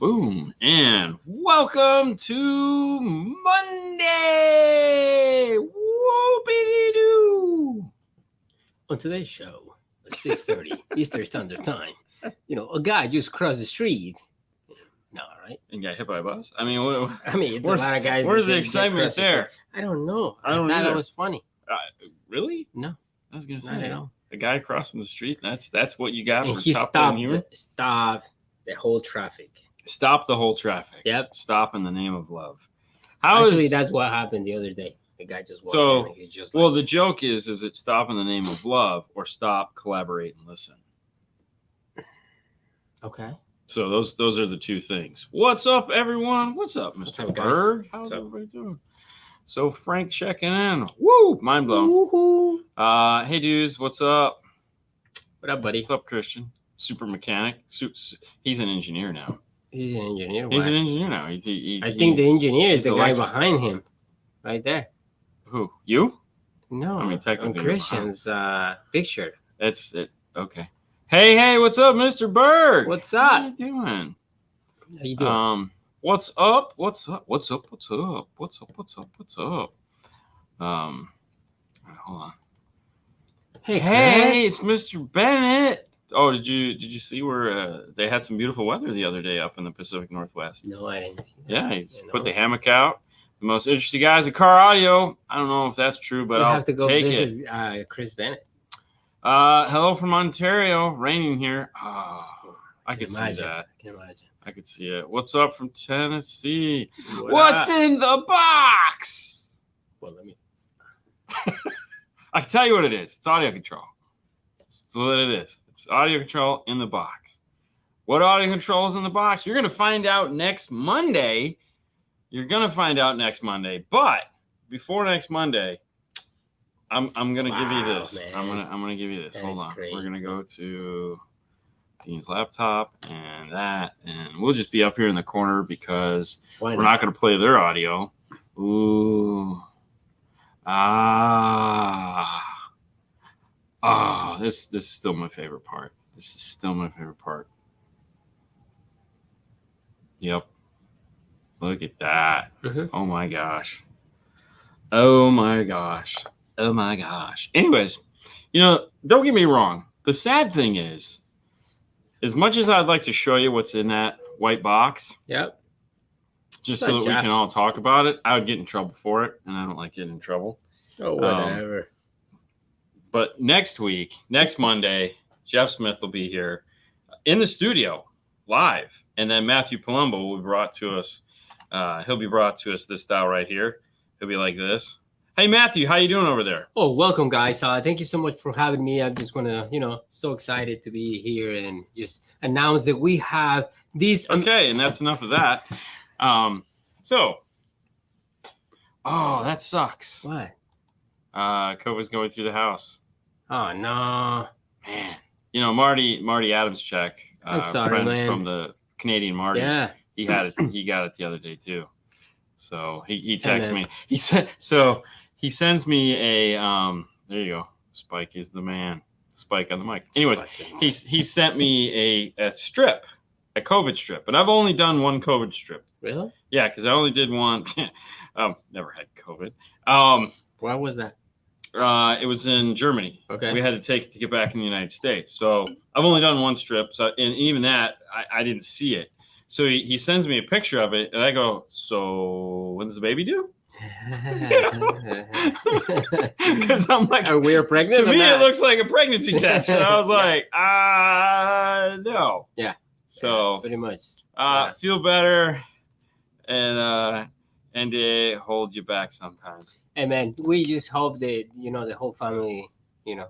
Boom. And welcome to Monday. Whoopity-doo. On today's show, at 6:30 Eastern Standard Time, a guy just crossed the street. No, right? And got hit by a bus? I mean, it's a lot of guys. Where's the excitement there? I don't know. I don't thought either. that was funny. Really? No. I was going to say, Not at all. the guy crossing the street, that's what you got And for he top 10 humor? stopped the whole traffic. Stop the whole traffic. Yep. Stop in the name of love. Actually, that's what happened the other day. The guy just walked in and he's just well, the joke is it stop in the name of love or stop, collaborate, and listen? Okay. So those are the two things. What's up, everyone? What's up, Mr. Berg? How's everybody doing? So Frank checking in. Woo! Mind blown. Woo-hoo. Hey, dudes. What's up? What up, buddy? What's up, Christian? Super mechanic. He's an engineer now. He's an engineer. He's an engineer now. I think the engineer is the guy behind him. Right there. Who? You? No. I mean, technically. On Christian's picture. That's it. Okay. Hey, what's up, Mr. Berg? What's up? How you doing? How you doing? What's up? What's up? Hold on. Hey, it's Mr. Bennett. Oh, did you see where they had some beautiful weather the other day up in the Pacific Northwest? No, I didn't see that. Yeah, he put the hammock out. The most interesting guys at Car Audio. I don't know if that's true, but I'll have to go take visit it. Chris Bennett. Hello from Ontario. Raining here. Oh, I could see that. I can imagine. I could see it. What's up from Tennessee? What's in the box? Well, let me. I can tell you what it is. It's audio control. That's what it is. It's audio control in the box. What audio control is in the box? You're going to find out next Monday. But before next Monday, I'm going to give you this. Man. I'm going to give you this. That Hold is on. great. We're going to go to Dean's laptop and that, and we'll just be up here in the corner because we're not going to play their audio. Ooh. This is still my favorite part. Yep. Look at that. Mm-hmm. Oh my gosh. Anyways, don't get me wrong. The sad thing is, as much as I'd like to show you what's in that white box, Yep. just so that we can all talk about it, I would get in trouble for it, and I don't like getting in trouble. Oh, whatever. But next Monday, Jeff Smith will be here in the studio live, and then Matthew Palumbo will be brought to us. He'll be brought to us this style right here. He'll be like this. Hey, Matthew, how you doing over there? Oh, welcome, guys. Thank you so much for having me. I'm just gonna, so excited to be here and just announce that we have these. Okay, and that's enough of that. That sucks. What? COVID's going through the house. Oh no, man. Marty Adams check. I'm sorry, friends man. From the Canadian Marty. Yeah, he had it. He got it the other day too. So he texted me. He said so. He sends me a there you go. Spike is the man. Spike on the mic. Anyways, he sent me a strip, a COVID strip, and I've only done one COVID strip. Really? Yeah, because I only did one. Never had COVID. Why was that? It was in Germany. Okay. We had to take it to get back in the United States. So I've only done one strip. So and even that I didn't see it. So he sends me a picture of it, and I go, "So when's the baby due?" Because I'm like, are we pregnant? To me, it looks like a pregnancy test, and I was like, no. Yeah. So pretty much. Feel better, and NDA hold you back sometimes. Hey man, we just hope that the whole family, get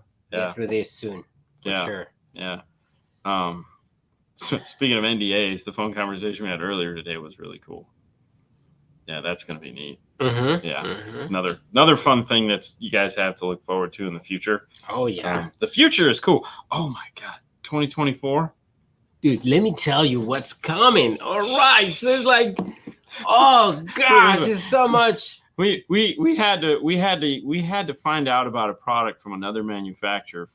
through this soon. For sure. Yeah. Speaking of NDAs, the phone conversation we had earlier today was really cool. Yeah, that's going to be neat. Mm-hmm. Yeah. Mm-hmm. Another fun thing that you guys have to look forward to in the future. Oh, yeah. The future is cool. Oh, my God. 2024? Dude, let me tell you what's coming. All right. So it's like, oh, gosh, there's so much. we had to find out about a product from another manufacturer,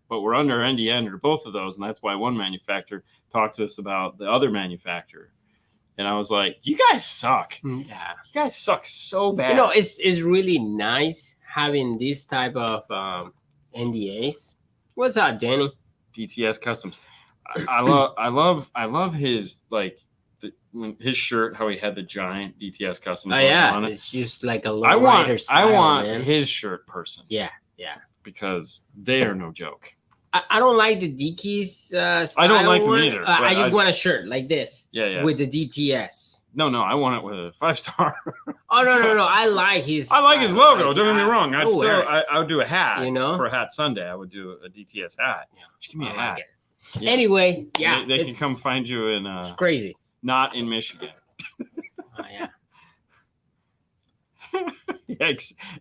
but we're under NDA under both of those, and that's why one manufacturer talked to us about the other manufacturer. And I was like, you guys suck. Yeah. You guys suck so bad. You know, it's really nice having this type of NDAs. What's up, Danny? DTS Customs. I love his his shirt, how he had the giant DTS Customs on it. It's just like a low rider style, I want man. his shirt person. Yeah. Because they are no joke. I don't like the Dickies style. I don't like them either. I just want a shirt like this. Yeah. With the DTS. No, I want it with a 5-star. Oh no! I like his. I like his logo. Don't get me wrong. I would do a hat. You know, for a hat Sunday, I would do a DTS hat. Yeah. Just give me a hat. Yeah. Anyway, they can come find you in. It's crazy. Not in Michigan.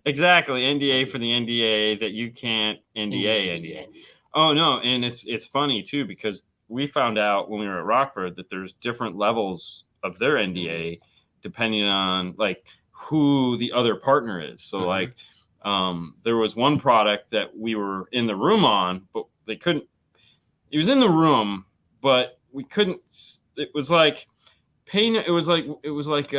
Exactly. NDA for the NDA that you can't NDA. Oh no, and it's funny too because we found out when we were at Rockford that there's different levels of their NDA depending on like who the other partner is. So like there was one product that we were in the room on, but they couldn't. It was in the room, but we couldn't. It was like It was like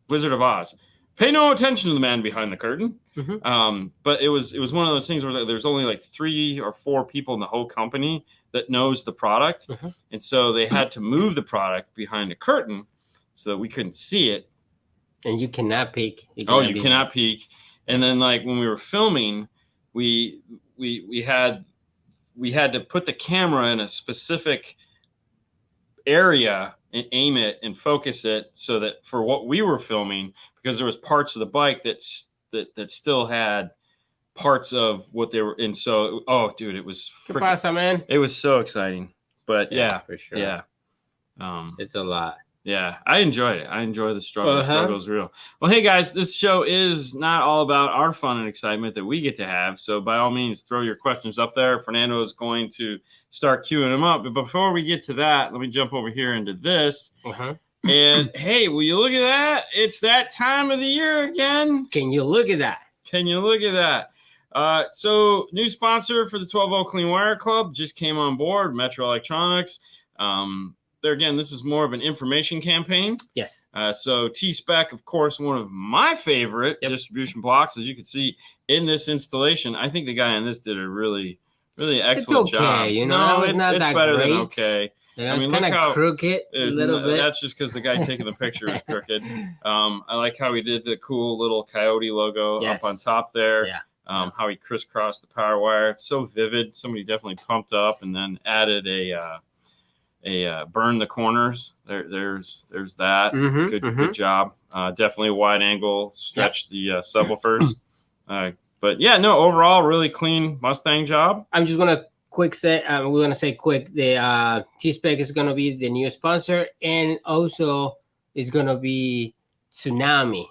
Wizard of Oz. Pay no attention to the man behind the curtain. But it was one of those things where there's only like 3 or 4 people in the whole company that knows the product, and so they had to move the product behind the curtain so that we couldn't see it. And you cannot peek. You cannot peek. And then like when we were filming, we had to put the camera in a specific area and aim it and focus it so that for what we were filming, because there was parts of the bike that still had parts of what they were in. So, dude, it was man. It was so exciting. But yeah, for sure. Yeah. It's a lot. Yeah, I enjoyed it. I enjoy the struggle. The struggle's real. Well, hey guys, this show is not all about our fun and excitement that we get to have. So by all means, throw your questions up there. Fernando is going to start queuing them up. But before we get to that, let me jump over here into this. And hey, will you look at that? It's that time of the year again. Can you look at that? So new sponsor for the 12-volt Clean Wire Club just came on board, Metro Electronics. There again, this is more of an information campaign. Yes. So T-Spec, of course, one of my favorite distribution blocks, as you can see in this installation. I think the guy on this did a really, really excellent job. You know, it's better than okay. I mean, it's kind of crooked a little bit. That's just because the guy taking the picture is crooked. I like how he did the cool little coyote logo up on top there. Yeah. How he crisscrossed the power wire. It's so vivid. Somebody definitely pumped up and then added a burn the corners. There's that. Good job. Definitely a wide angle stretch the subwoofers. But yeah, no, overall really clean Mustang job. I'm just gonna we're gonna say quick. The T-Spec is gonna be the new sponsor, and also is gonna be Tsunami.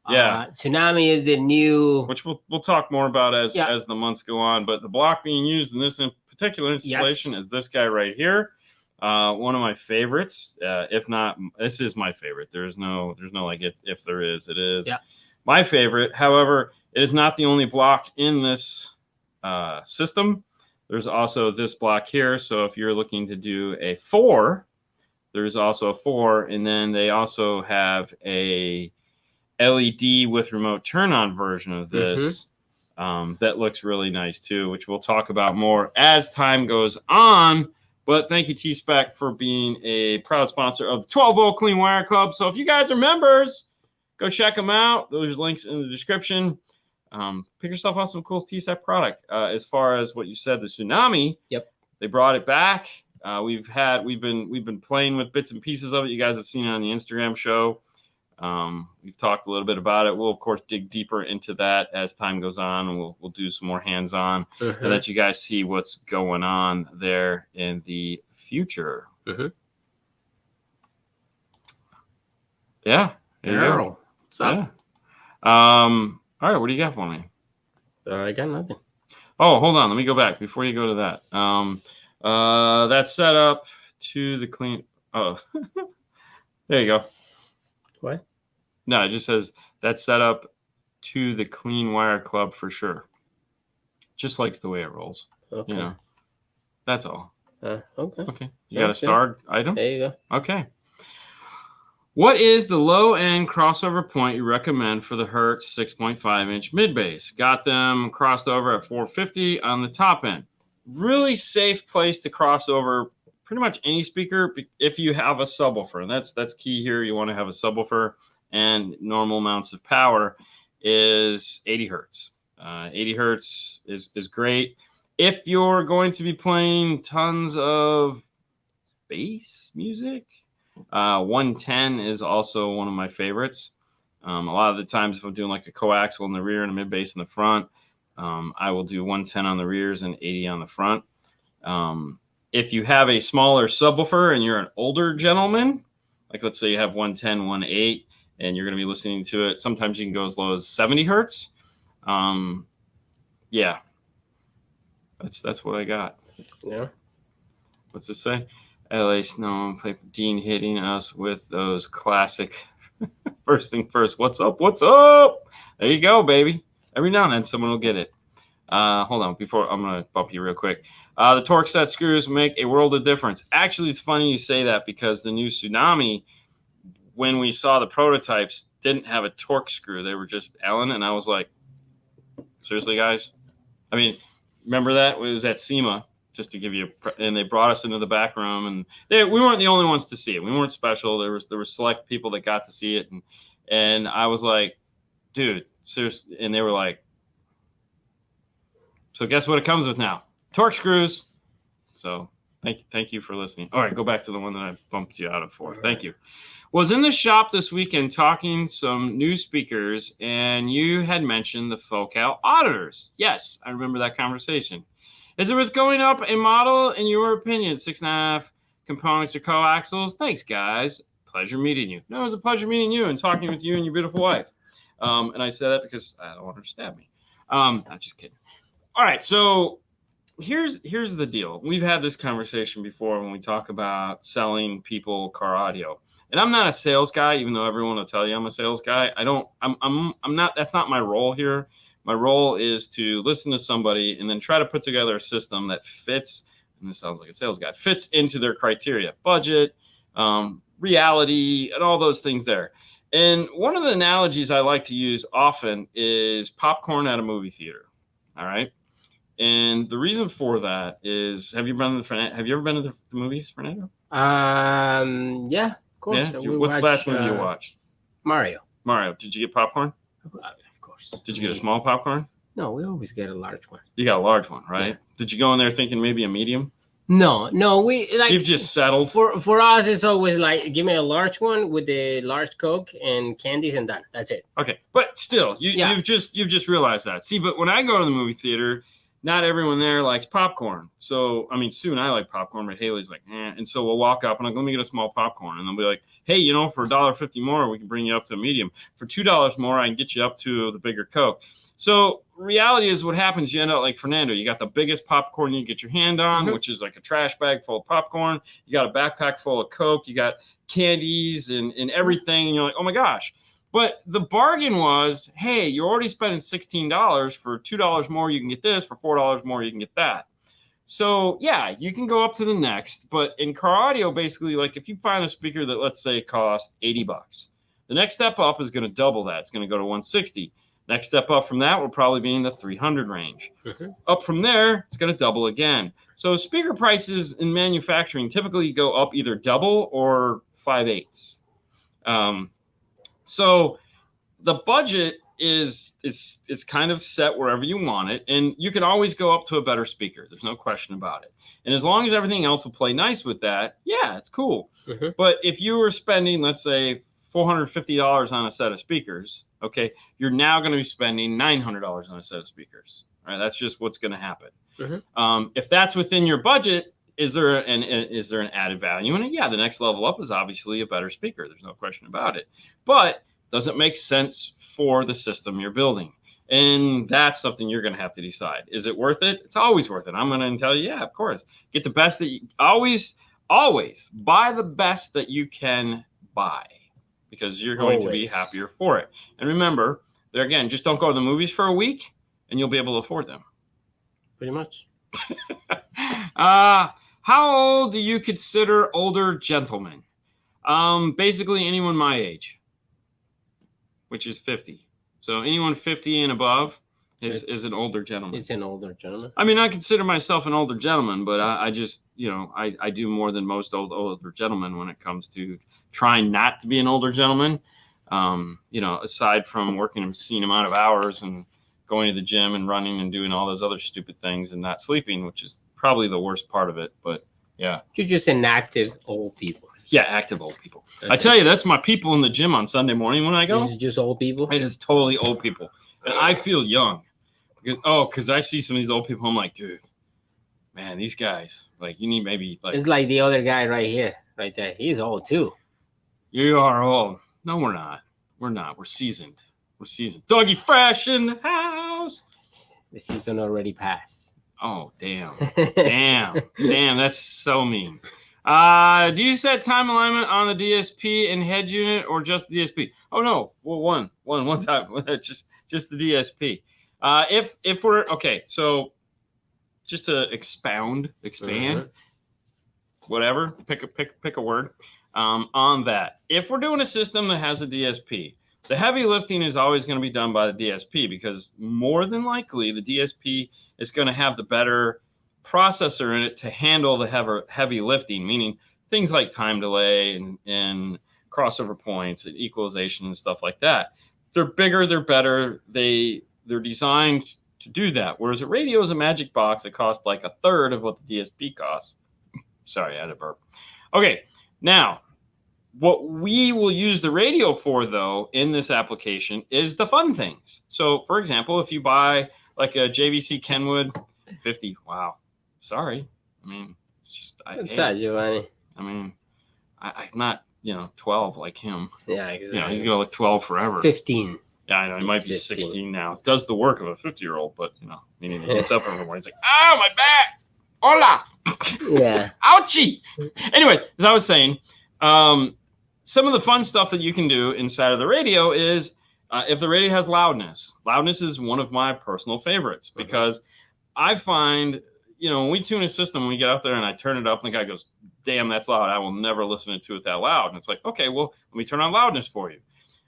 Yeah, Tsunami is the new, which we'll talk more about as the months go on. But the block being used in this particular installation is this guy right here. One of my favorites, if not, this is my favorite. There's no like if there is, it is my favorite. However, it is not the only block in this system. There's also this block here. So if you're looking to do a 4, there's also a 4, and then they also have a LED with remote turn-on version of this that looks really nice too, which we'll talk about more as time goes on. But thank you, T-Spec, for being a proud sponsor of the 12-volt Clean Wire Club. So if you guys are members, go check them out. Those links in the description. Pick yourself up some cool T-Spec product. As far as what you said, the Tsunami, they brought it back. We've been playing with bits and pieces of it. You guys have seen it on the Instagram show. We've talked a little bit about it. We'll of course dig deeper into that as time goes on, and we'll do some more hands-on to let you guys see what's going on there in the future. Yeah. Earl, what's up? All right, what do you got for me? I got nothing. Oh, hold on. Let me go back before you go to that. That's set up to the clean. Oh, there you go. What? No, it just says that's set up to the clean wire club for sure. Just likes the way it rolls. Okay. You know, that's all. Okay. Okay. You got a star item? There you go. Okay. What is the low-end crossover point you recommend for the Hertz 6.5-inch mid-bass? Got them crossed over at 450 on the top end. Really safe place to cross over pretty much any speaker if you have a subwoofer. And that's key here. You want to have a subwoofer and normal amounts of power is 80 hertz. 80 hertz is great. If you're going to be playing tons of bass music, 110 is also one of my favorites. A lot of the times if I'm doing like a coaxial in the rear and a mid bass in the front, I will do 110 on the rears and 80 on the front. If you have a smaller subwoofer and you're an older gentleman, like let's say you have 110, 1.8, and you're going to be listening to it, sometimes you can go as low as 70 hertz. Yeah, that's what I got. Yeah. What's it say? LA Snow, Dean hitting us with those classic first thing first. What's up? What's up? There you go, baby. Every now and then someone will get it. Hold on. Before I'm going to bump you real quick. The torque set screws make a world of difference. Actually, it's funny you say that because the new Tsunami, when we saw the prototypes, didn't have a torque screw. They were just Allen. And I was like, seriously, guys? I mean, remember that? It was at SEMA. Just to give you, and they brought us into the back room, and we weren't the only ones to see it. We weren't special. There were select people that got to see it, and I was like, dude, seriously, and they were like, so guess what it comes with now? Torque screws. So thank you for listening. All right, go back to the one that I bumped you out of for. Thank you. Was in the shop this weekend talking some new speakers, and you had mentioned the Focal auditors. Yes, I remember that conversation. Is it worth going up a model, in your opinion? 6.5 components or coaxials? Thanks, guys. Pleasure meeting you. No, it was a pleasure meeting you and talking with you and your beautiful wife. And I said that because I don't want her to stab me. I'm just kidding. All right, so here's the deal. We've had this conversation before when we talk about selling people car audio. And I'm not a sales guy, even though everyone will tell you I'm a sales guy. I'm not. That's not my role here. My role is to listen to somebody and then try to put together a system that fits, and this sounds like a sales guy, fits into their criteria, budget, reality, and all those things there. And one of the analogies I like to use often is popcorn at a movie theater. All right. And the reason for that is, have you ever been to the movies, Fernando? Yeah, of course. Yeah? What's the last movie you watched? Mario. Did you get popcorn? Did you get a small popcorn? No, we always get a large one. You got a large one, right? Yeah. Did you go in there thinking maybe a medium? No, we like. You've just settled. For us, it's always like, give me a large one with the large Coke and candies, and done. That's it. Okay, but still, you've just realized that. See, but when I go to the movie theater, not everyone there likes popcorn. So, I mean, Sue and I like popcorn, but Haley's like, eh. And so we'll walk up and I'm like, let me get a small popcorn. And they'll be like, hey, for $1.50 more, we can bring you up to a medium. For $2 more, I can get you up to the bigger Coke. So reality is what happens. You end up like Fernando. You got the biggest popcorn you can get your hand on, which is like a trash bag full of popcorn. You got a backpack full of Coke. You got candies and everything. And you're like, oh, my gosh. But the bargain was, hey, you're already spending $16. For $2 more, you can get this. For $4 more, you can get that. So, yeah, you can go up to the next. But in car audio, basically, like if you find a speaker that, let's say, costs $80, the next step up is going to double that. It's going to go to $160. Next step up from that will probably be in the $300 range. Up from there, it's going to double again. So speaker prices in manufacturing typically go up either double or 5/8. So the budget is kind of set wherever you want it, and you can always go up to a better speaker. There's no question about it. And as long as everything else will play nice with that, yeah, it's cool. But if you were spending, let's say, $450 on a set of speakers, okay, you're now going to be spending $900 on a set of speakers. Right? That's just what's going to happen. If that's within your budget, is there an added value in it? Yeah, the next level up is obviously a better speaker. There's no question about it. But does it make sense for the system you're building? And that's something you're going to have to decide. Is it worth it? It's always worth it. I'm going to tell you, yeah, of course. Get the best that you always buy the best that you can buy. because you're going to be happier for it. And remember, there again, just don't go to the movies for a week and you'll be able to afford them. Pretty much. How old do you consider older gentlemen? Basically anyone my age, which is 50. So anyone 50 and above is an older gentleman. It's an older gentleman. I mean, I consider myself an older gentleman, but I just, I do more than most older gentlemen when it comes to trying not to be an older gentleman. Aside from working an obscene amount of hours and going to the gym and running and doing all those other stupid things and not sleeping, which is probably the worst part of it. But yeah. You're just inactive old people. Yeah, active old people. I tell you, that's my people in the gym on Sunday morning when I go. This is just old people? It is totally old people. And I feel young. Because I see some of these old people, I'm like, dude, man, these guys, like, you need maybe like. It's like the other guy right here, right there. He's old too. You are old. No, we're not. We're not. We're seasoned. We're seasoned. Doggy Fresh in the house. The season already passed. Oh, damn. Damn, that's so mean. Do you set time alignment on the DSP and head unit or just the DSP? Oh, no. Well, one time. just the DSP. If we're okay, so just to expand, whatever, pick a word on that. If we're doing a system that has a DSP, the heavy lifting is always going to be done by the DSP because more than likely the DSP is going to have the better processor in it to handle the heavy lifting, meaning things like time delay and crossover points and equalization and stuff like that. They're bigger, they're better, they're designed to do that. Whereas a radio is a magic box that costs like a third of what the DSP costs. Sorry, I had a burp. Okay, now, what we will use the radio for, though, in this application is the fun things. So, for example, if you buy like a JVC Kenwood 50, wow, sorry. I mean, it's just... What's that, Giovanni? I mean, I'm not, 12 like him. Yeah, exactly. He's going to look 12 forever. 15. Yeah, I know. He might be 16 now. Does the work of a 50-year-old, but, meaning he gets up every morning. He's like, oh, my back. Hola. Yeah. Ouchie. Anyways, as I was saying, some of the fun stuff that you can do inside of the radio is if the radio has loudness. Loudness is one of my personal favorites because I find, when we tune a system, when we get out there and I turn it up and the guy goes, damn, that's loud. I will never listen to it that loud. And it's like, okay, well, let me turn on loudness for you.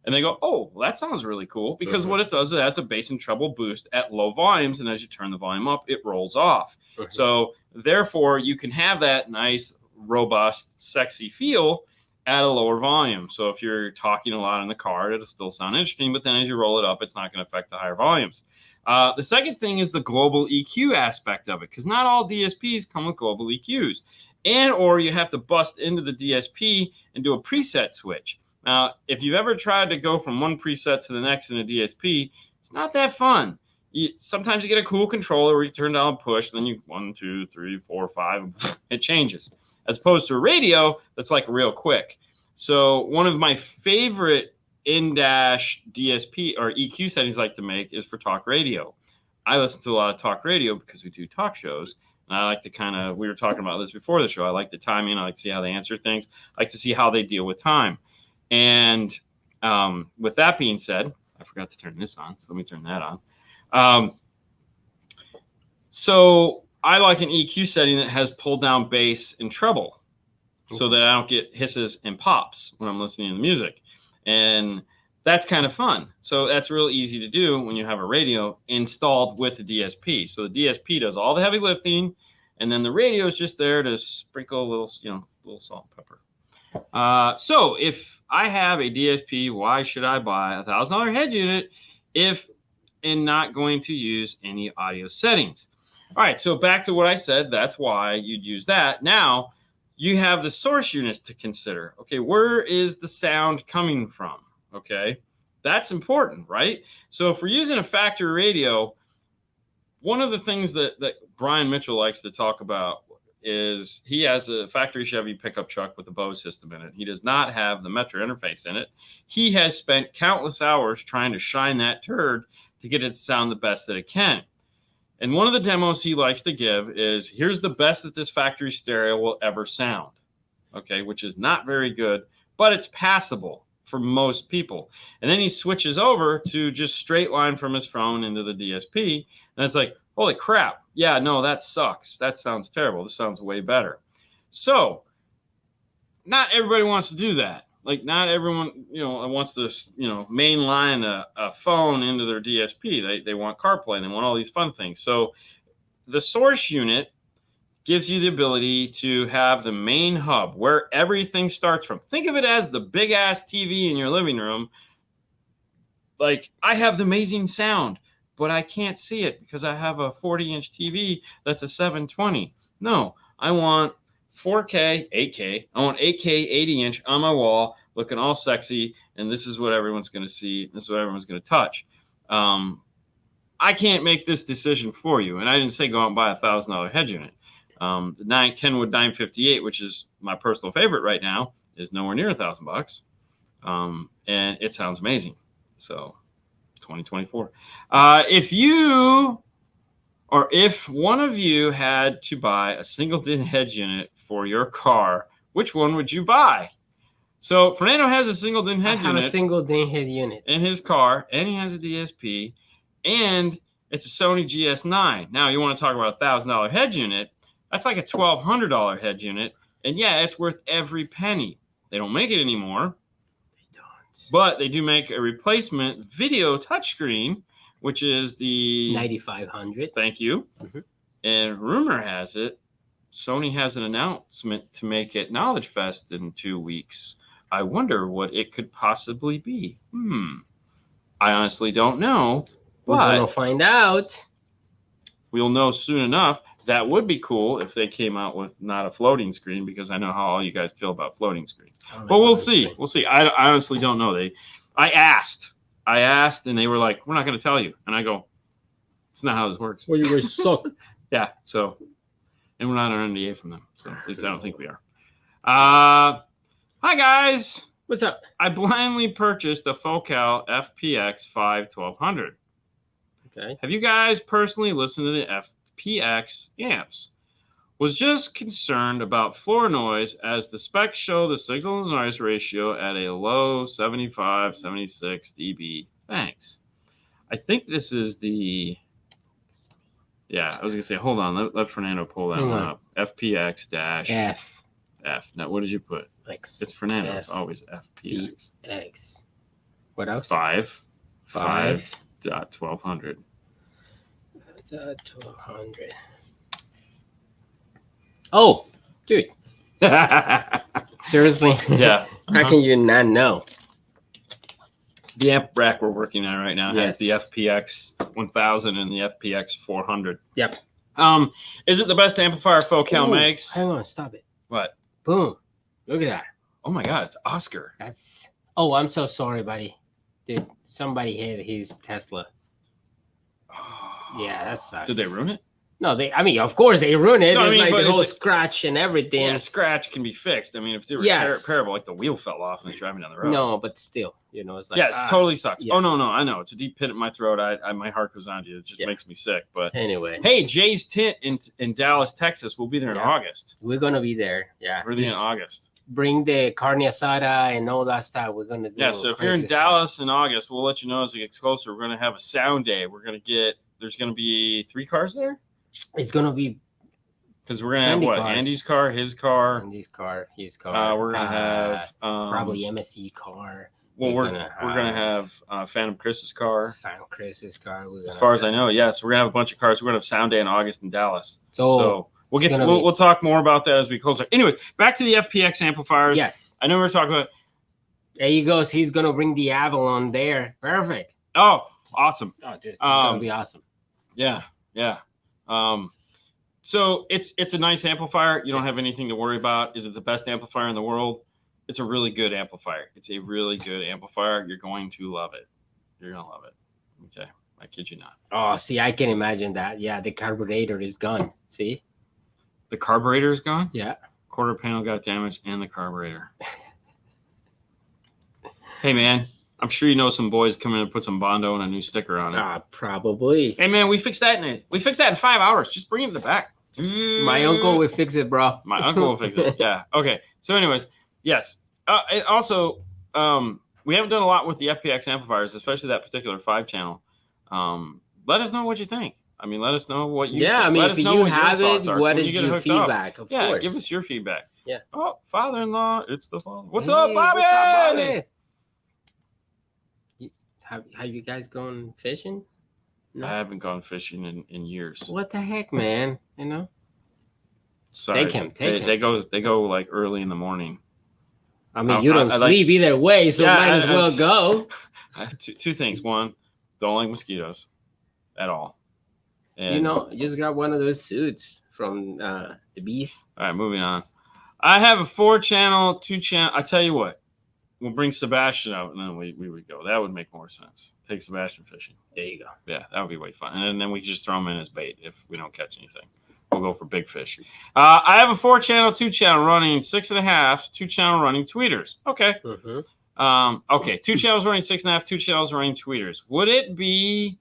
And they go, oh, well, that sounds really cool because what it does is it adds a bass and treble boost at low volumes. And as you turn the volume up, it rolls off. So therefore, you can have that nice, robust, sexy feel at a lower volume. So if you're talking a lot in the car, it'll still sound interesting. But then as you roll it up, it's not going to affect the higher volumes. The second thing is the global EQ aspect of it because not all DSPs come with global EQs. And or you have to bust into the DSP and do a preset switch. Now, if you've ever tried to go from one preset to the next in a DSP, it's not that fun. Sometimes you get a cool controller where you turn down push, then you 1, 2, 3, 4, 5, it changes. As opposed to a radio that's like real quick. So one of my favorite in-dash DSP or EQ settings I like to make is for talk radio. I listen to a lot of talk radio because we do talk shows. And I like to we were talking about this before the show. I like the timing. I like to see how they answer things. I like to see how they deal with time. And with that being said, I forgot to turn this on, so let me turn that on. So I like an EQ setting that has pull down bass and treble so that I don't get hisses and pops when I'm listening to the music. And that's kind of fun. So that's real easy to do when you have a radio installed with the DSP. So the DSP does all the heavy lifting, and then the radio is just there to sprinkle a little, little salt and pepper. So if I have a DSP, why should I buy a $1,000 head unit if I'm not going to use any audio settings? All right, so back to what I said. That's why you'd use that. Now you have the source units to consider. Okay, where is the sound coming from? Okay, that's important, right? So if we're using a factory radio, one of the things that Brian Mitchell likes to talk about is he has a factory Chevy pickup truck with a Bose system in it. He does not have the Metro interface in it. He has spent countless hours trying to shine that turd to get it to sound the best that it can. And one of the demos he likes to give is, here's the best that this factory stereo will ever sound, okay, which is not very good, but it's passable for most people. And then he switches over to just straight line from his phone into the DSP. And it's like, holy crap. Yeah, no, that sucks. That sounds terrible. This sounds way better. So not everybody wants to do that. Like not everyone, wants to, mainline a phone into their DSP. They want CarPlay and they want all these fun things. So the source unit gives you the ability to have the main hub where everything starts from. Think of it as the big ass TV in your living room. Like I have the amazing sound, but I can't see it because I have a 40-inch TV that's a 720. No, I want 4K, 8K. I want 8K 80-inch on my wall, looking all sexy, and this is what everyone's going to see. This is what everyone's going to touch. I can't make this decision for you, and I didn't say go out and buy a $1,000 head unit. The Kenwood 958, which is my personal favorite right now, is nowhere near $1,000, and it sounds amazing. So, 2024. If one of you had to buy a single DIN head unit for your car, which one would you buy? So Fernando has a single DIN head unit. A single DIN head unit in his car, and he has a DSP, and it's a Sony GS9. Now you want to talk about a $1,000 head unit? That's like a $1,200 head unit, and yeah, it's worth every penny. They don't make it anymore. They don't. But they do make a replacement video touchscreen, which is the 9500. Thank you. Mm-hmm. And rumor has it, Sony has an announcement to make it Knowledge Fest in 2 weeks. I wonder what it could possibly be. I honestly don't know. We're going to find out. We'll know soon enough. That would be cool if they came out with not a floating screen, because I know how all you guys feel about floating screens. But we'll see. We'll see. I honestly don't know. I asked, and they were like, "We're not going to tell you." And I go, "It's not how this works." Well, you guys suck. Yeah. So, and we're not on NDA from them. So at least I don't think we are. Hi guys. What's up? I blindly purchased a Focal FPX 1200. Okay. Have you guys personally listened to the FPX amps? Was just concerned about floor noise, as the specs show the signal to noise ratio at a low 75, 76 dB. Thanks. I think this is the... Yeah, I was going to say, hold on. Let Fernando pull that one up. FPX dash F. Now, what did you put? X. It's Fernando. It's always FPX. X. What else? 5.1200. 1200. Oh, dude. Seriously? Yeah. How can you not know? The amp rack we're working on right now has the FPX 1000 and the FPX 400. Yep. Is it the best amplifier Focal makes? Hang on, stop it. What? Boom. Look at that. Oh my God, it's Oscar. That's... Oh, I'm so sorry, buddy. Dude, somebody hit his Tesla. Yeah, that sucks. Did they ruin it? No, of course they ruined it. No, There's like the whole scratch and everything. Yeah, scratch can be fixed. I mean, if they were repairable, like the wheel fell off and it's driving down the road. No, but still, it's like... Yeah, it totally sucks. Yeah. Oh, no, I know. It's a deep pit in my throat. My heart goes on to you. It just makes me sick. But anyway. Hey, Jay's Tint in Dallas, Texas. We'll be there in August. We're going to be there. Yeah. We're there in August. Bring the carne asada and all that stuff. We're going to do. Yeah, so if you're in Dallas in August, we'll let you know as it gets closer. We're going to have a sound day. There's going to be 3 cars there? It's going to be... Because we're going to have what? Cars. Andy's car, his car. Andy's car, his car. We're going to have... probably MSE car. Well, we're going to have Phantom Chris's car. Phantom Chris's car. As far as I know, yes. We're going to have a bunch of cars. We're going to have sound day in August in Dallas. So we'll talk more about that as we close. Anyway, back to the FPX amplifiers. Yes. I know we were talking about... There he goes. He's going to bring the Avalon there. Perfect. Oh, awesome. Oh, dude. It's going to be awesome. Yeah. So it's a nice amplifier. You don't have anything to worry about. Is it the best amplifier in the world? It's a really good amplifier. It's a really good amplifier. You're going to love it. You're going to love it. Okay. I kid you not. Oh, see, I can imagine that. Yeah, the carburetor is gone. See? The carburetor is gone? Yeah. Quarter panel got damaged and the carburetor. Hey, man. I'm sure you know some boys come in and put some Bondo and a new sticker on it. Probably. Hey, man, we fixed that in 5 hours. Just bring it to the back. My uncle will fix it, bro. My uncle will fix it. Yeah. Okay. So anyways, yes. And also, we haven't done a lot with the FPX amplifiers, especially that particular 5-channel. Let us know what you think. I mean, let us know what you Yeah, think. I mean, let if us know you what have your it, thoughts are. what So is your feedback? Of yeah, course. give us your feedback. Yeah. Oh, father-in-law, it's the father. What's Hey, up, Bobby? What's up, Bobby? Have you guys gone fishing? No? I haven't gone fishing in years. What the heck, man? You know? Sorry. Take him. They go like early in the morning. I mean, you don't sleep either way, so might as well go. Two things. One, don't like mosquitoes at all. And, you know, just grab one of those suits from the bees. All right, moving on. I have a 4-channel, 2-channel. I tell you what, we'll bring Sebastian out, and then we would go. That would make more sense. Take Sebastian fishing. There you go. Yeah, that would be way fun. And then we can just throw him in as bait if we don't catch anything. We'll go for big fish. I have a 4-channel, 2-channel running 6.5, 2-channel running tweeters. Okay. Okay, 2 channels running 6.5, 2 channels running tweeters. Would it be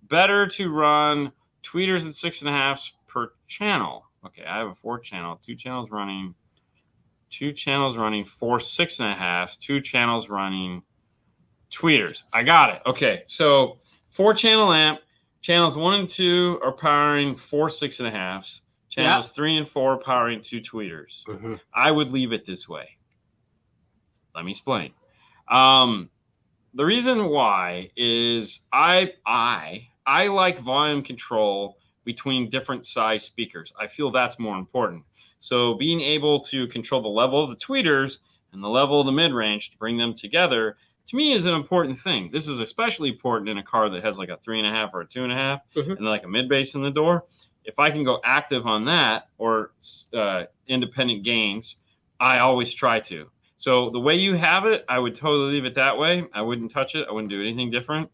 better to run tweeters at 6.5 per channel? Okay, I have a 4-channel, 2 channels running 4 6.5, 2 channels running tweeters. I got it. Okay, so 4-channel amp, channels 1 and 2 are powering 4 6.5s. Channels 3 and 4 powering 2 tweeters. I would leave it this way. Let me explain. The reason why is I like volume control between different size speakers. I feel that's more important. So being able to control the level of the tweeters and the level of the mid-range to bring them together, to me, is an important thing. This is especially important in a car that has like a 3.5 or a 2.5 and then like a mid-bass in the door. If I can go active on that or independent gains, I always try to. So the way you have it, I would totally leave it that way. I wouldn't touch it. I wouldn't do anything different.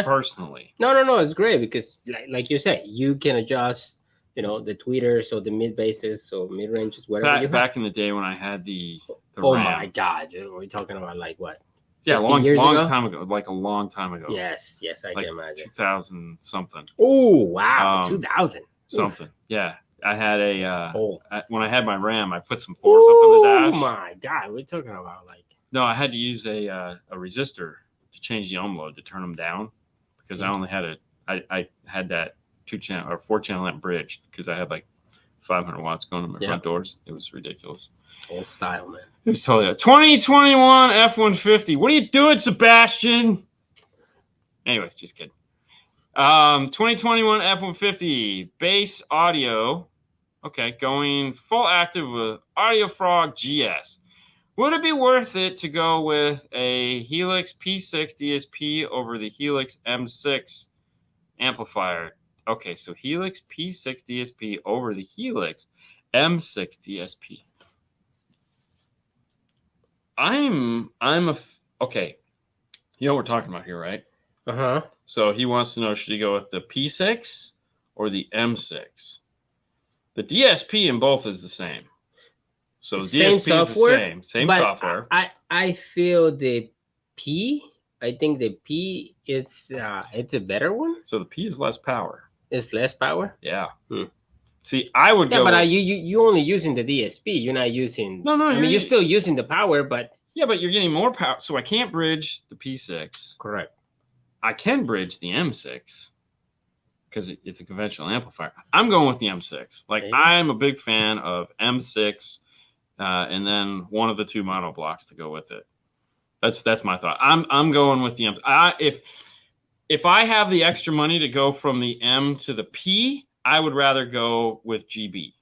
Personally. No. It's great because, like you said, you can adjust, you know, the tweeters or the mid basses or mid ranges, whatever. Back in the day when I had the oh RAM. my God, we're talking about like what? Yeah, long time ago. Like a long time ago. Yes, I can imagine. 2000 something. Oh wow, 2000 something. Oof. Yeah. I had when I had my RAM, I put some 4s up in the dash. Oh my God, we're talking about like. No, I had to use a resistor to change the ohm load to turn them down because I only had I had that 2-channel or 4-channel amp bridge because I had like 500 watts going to my front doors. It was ridiculous. Old style, man. It was totally 2021 F-150. What are you doing, Sebastian? Anyways, just kidding. 2021 F-150 bass audio. Okay, going full active with Audio Frog GS. Would it be worth it to go with a Helix P6 DSP over the Helix M6 amplifier? Okay, so Helix P6 DSP over the Helix M6 DSP. Okay. You know what we're talking about here, right? So he wants to know, should he go with the P6 or the M6? The DSP in both is the same. So the DSP is the same software. I feel the P. I think the P it's a better one. So the P is less power. It's less power. Yeah. See, I would go. Yeah, but you only using the DSP. You're not using. No. I mean, you're still using the power, but. Yeah, but you're getting more power. So I can't bridge the P6. Correct. I can bridge the M6 because it's a conventional amplifier. I'm going with the M6. Like, I'm a big fan of M6 and then one of the 2 mono blocks to go with it. That's my thought. I'm going with the M. If I have the extra money to go from the M to the P, I would rather go with GB.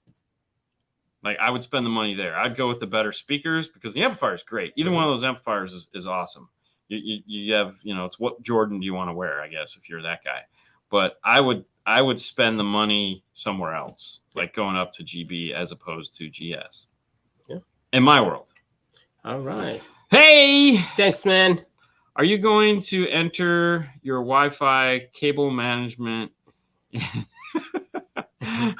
Like, I would spend the money there. I'd go with the better speakers because the amplifier is great. Either one of those amplifiers is awesome. You have, you know, it's what Jordan do you want to wear, I guess, if you're that guy. But I would spend the money somewhere else, like going up to GB as opposed to GS. Yeah. In my world. All right. Hey! Thanks, man. Are you going to enter your Wi-Fi cable management? No,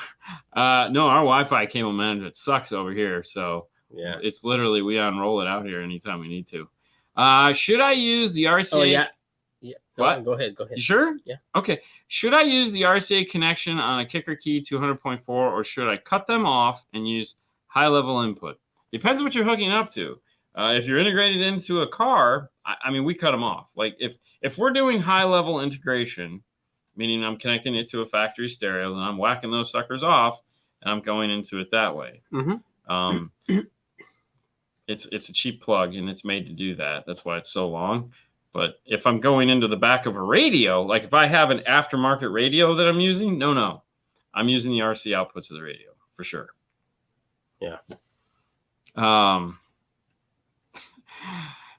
our Wi-Fi cable management sucks over here. So yeah, it's literally we unroll it out here anytime we need to. Should I use the RCA? Oh, yeah. What? Go ahead. You sure? Yeah. Okay. Should I use the RCA connection on a kicker key 200.4 or should I cut them off and use high-level input? Depends what you're hooking up to. If you're integrated into a car, I mean, we cut them off. Like if we're doing high level integration, meaning I'm connecting it to a factory stereo, then I'm whacking those suckers off and I'm going into it that way. It's a cheap plug and it's made to do that. That's why it's so long. But if I'm going into the back of a radio, like if I have an aftermarket radio that I'm using, no. I'm using the RC outputs of the radio for sure. Yeah.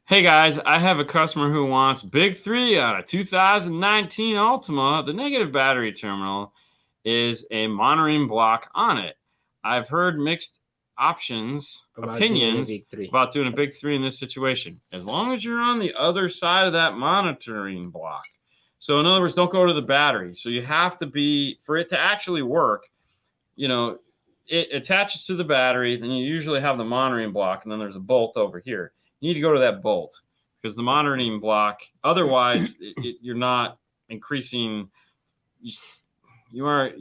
Hey guys, I have a customer who wants Big 3 on a 2019 Altima. The negative battery terminal is a monitoring block on it. I've heard mixed opinions about doing a Big 3 in this situation. As long as you're on the other side of that monitoring block. So in other words, don't go to the battery. So you have to be, for it to actually work, it attaches to the battery, then you usually have the monitoring block, and then there's a bolt over here. You need to go to that bolt because the monitoring block, otherwise you're not increasing. You're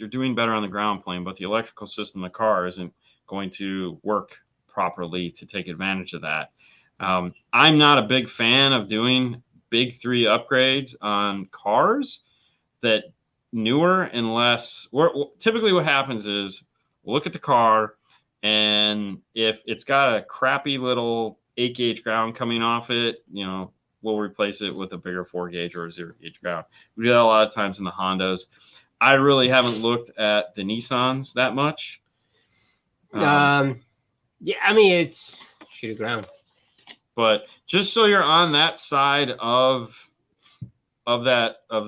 doing better on the ground plane, but the electrical system of the car isn't going to work properly to take advantage of that. I'm not a big fan of doing Big 3 upgrades on cars that newer unless typically what happens is we'll look at the car, and if it's got a crappy little 8-gauge ground coming off it, we'll replace it with a bigger 4-gauge or a 0-gauge ground. We do that a lot of times in the Hondas. I really haven't looked at the Nissans that much. I mean, it's shoot ground. But just so you're on that side of the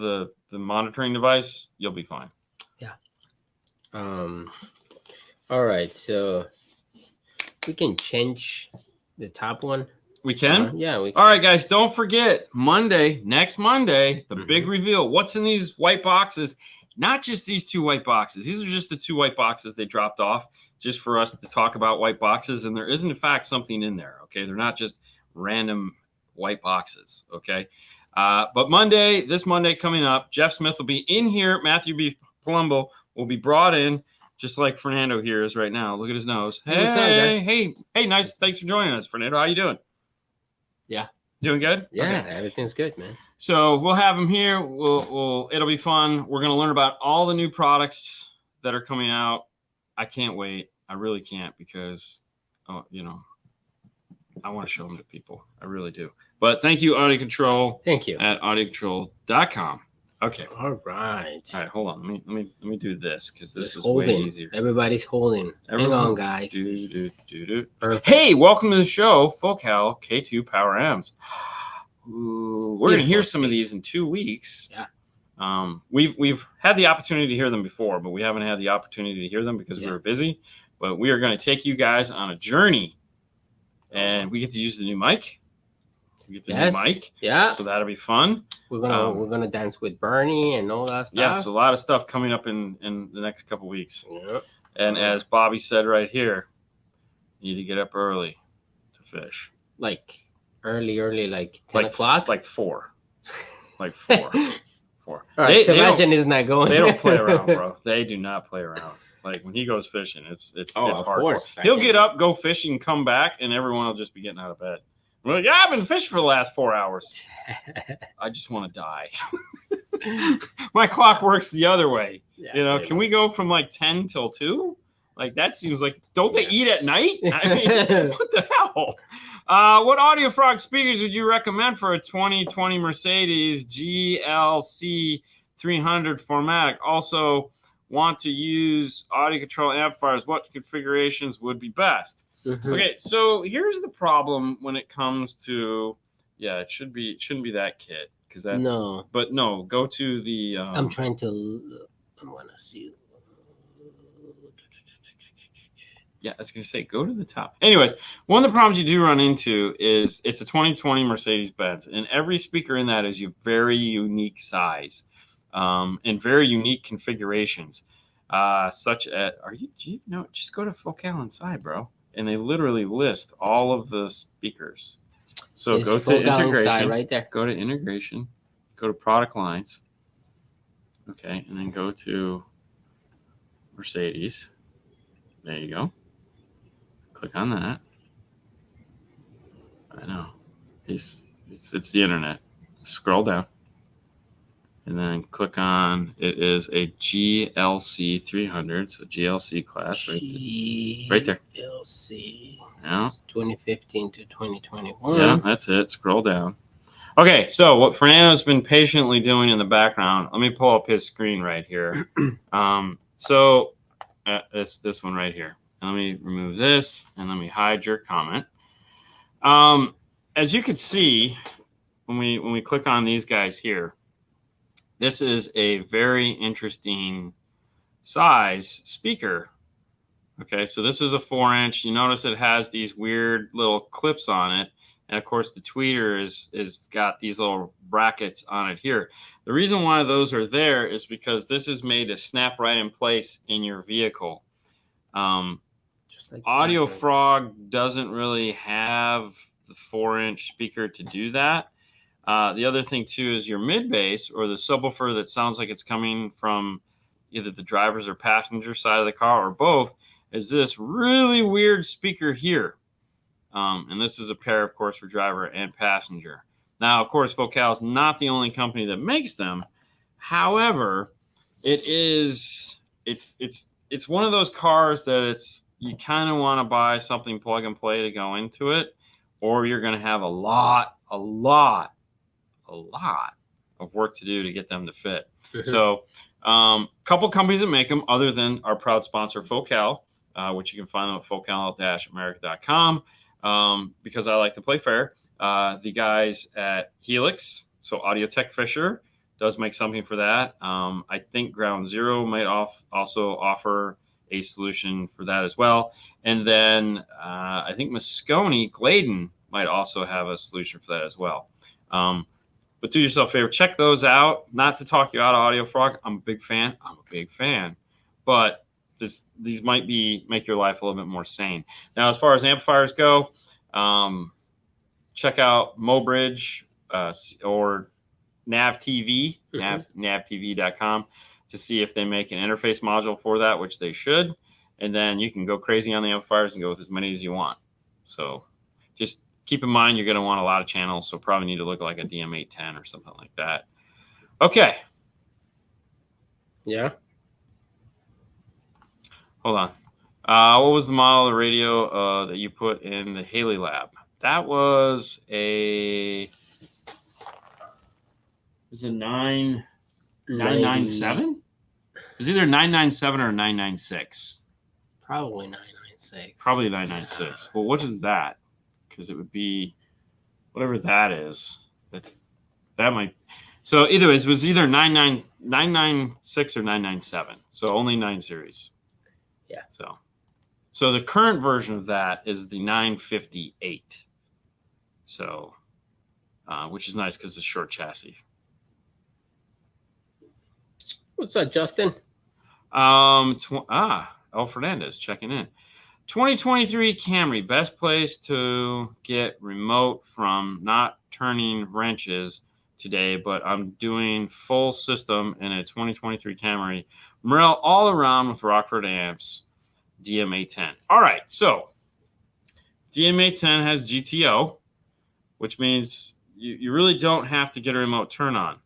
monitoring device, you'll be fine. Yeah. All right, so we can change the top one. We can? Yeah. We can. All right, guys, don't forget, next Monday, the big reveal. What's in these white boxes? Not just these 2 white boxes. These are just the 2 white boxes they dropped off just for us to talk about white boxes. And there is, in fact, something in there, okay? They're not just random white boxes, okay? But this Monday coming up, Jeff Smith will be in here. Matthew B. Palumbo will be brought in, just like Fernando here is right now. Look at his nose. Hey, nice. Thanks for joining us, Fernando. How you doing? Yeah. Doing good? Yeah, okay. Everything's good, man. So we'll have him here. It'll be fun. We're going to learn about all the new products that are coming out. I can't wait. I really can't because, I want to show them to people. I really do. But thank you, Audio Control. Thank you. At audiocontrol.com. Okay. All right. All right. Hold on. Let me do this because this is holding. Way easier. Everybody's holding. Hang on, guys. Hey, welcome to the show, Focal K2 Power Amps. Ooh, we're going to hear some of these in 2 weeks. Yeah. We've had the opportunity to hear them before, but we haven't had the opportunity to hear them because we were busy. But we are going to take you guys on a journey, and we get to use the new mic. We get the new mic. Yeah. So that'll be fun. We're gonna dance with Bernie and all that stuff. Yes, a lot of stuff coming up in the next couple weeks. Yeah. And as Bobby said right here, you need to get up early to fish. Like early, like 10 o'clock? Like 4. Like 4. 4. All right, Sebastian is not going. They don't play around, bro. They do not play around. Like when he goes fishing, it's of course. He'll get up, go fishing, come back, and everyone will just be getting out of bed. I'm like, I've been fishing for the last 4 hours. I just want to die. My clock works the other way. Yeah, can we go from like 10 till 2? Like that seems like, don't they eat at night? I mean, what the hell? What Audio Frog speakers would you recommend for a 2020 Mercedes GLC 300 4MATIC? Also, want to use audio control amplifiers. What configurations would be best? Mm-hmm. Okay, so here's the problem when it comes to, it shouldn't be that kit because that's go to the. I want to see. Yeah, I was going to say, go to the top. Anyways, one of the problems you do run into is it's a 2020 Mercedes-Benz, and every speaker in that is a very unique size and very unique configurations, such as, just go to Focal Inside, bro. And they literally list all of the speakers. So go to integration. Right there. Go to integration. Go to product lines. Okay, and then go to Mercedes. There you go. Click on that. I know. It's the internet. Scroll down. And then click on, it is a GLC 300, so GLC class right there. GLC. Yeah. 2015 to 2021. Yeah, that's it. Scroll down. Okay, so what Fernando's been patiently doing in the background, let me pull up his screen right here. This one right here. And let me remove this, and let me hide your comment. As you can see, when we click on these guys here, this is a very interesting size speaker. Okay, so this is a 4-inch. You notice it has these weird little clips on it. And of course, the tweeter is got these little brackets on it here. The reason why those are there is because this is made to snap right in place in your vehicle. Just like Audio Frog doesn't really have the 4-inch speaker to do that. The other thing too is your mid bass or the subwoofer that sounds like it's coming from either the driver's or passenger side of the car or both is this really weird speaker here. And this is a pair, of course, for driver and passenger. Now, of course, Focal is not the only company that makes them. However, it's one of those cars that you kind of want to buy something plug and play to go into it, or you're going to have a lot of work to do to get them to fit. Mm-hmm. So couple companies that make them other than our proud sponsor Focal, which you can find on focal-america.com, because I like to play fair. The guys at Helix, so Audio-Tech Fisher, does make something for that. I think Ground Zero might also offer a solution for that as well. And then I think Moscone Gladen might also have a solution for that as well. But do yourself a favor, check those out. Not to talk you out of Audio Frog. I'm a big fan. But these might make your life a little bit more sane. Now, as far as amplifiers go, check out Mobridge or NavTV, navtv.com, to see if they make an interface module for that, which they should. And then you can go crazy on the amplifiers and go with as many as you want. So just keep in mind, you're going to want a lot of channels, so probably need to look like a DM810 or something like that. Okay. Yeah. Hold on. What was the model of the radio that you put in the Haley lab? That was a 997? It was either 997 or 996. Probably 996. Probably 996. Well, what is that? Because it would be whatever that is. That might. So either it was either 996 or 997. So only 9 series. Yeah. So the current version of that is the 958. So, which is nice because it's short chassis. What's up, Justin? El Fernandez checking in. 2023 Camry, best place to get remote from, not turning wrenches today, but I'm doing full system in a 2023 Camry. Morel all around with Rockford amps, DM810. All right, so DM810 has GTO, which means you really don't have to get a remote turn on.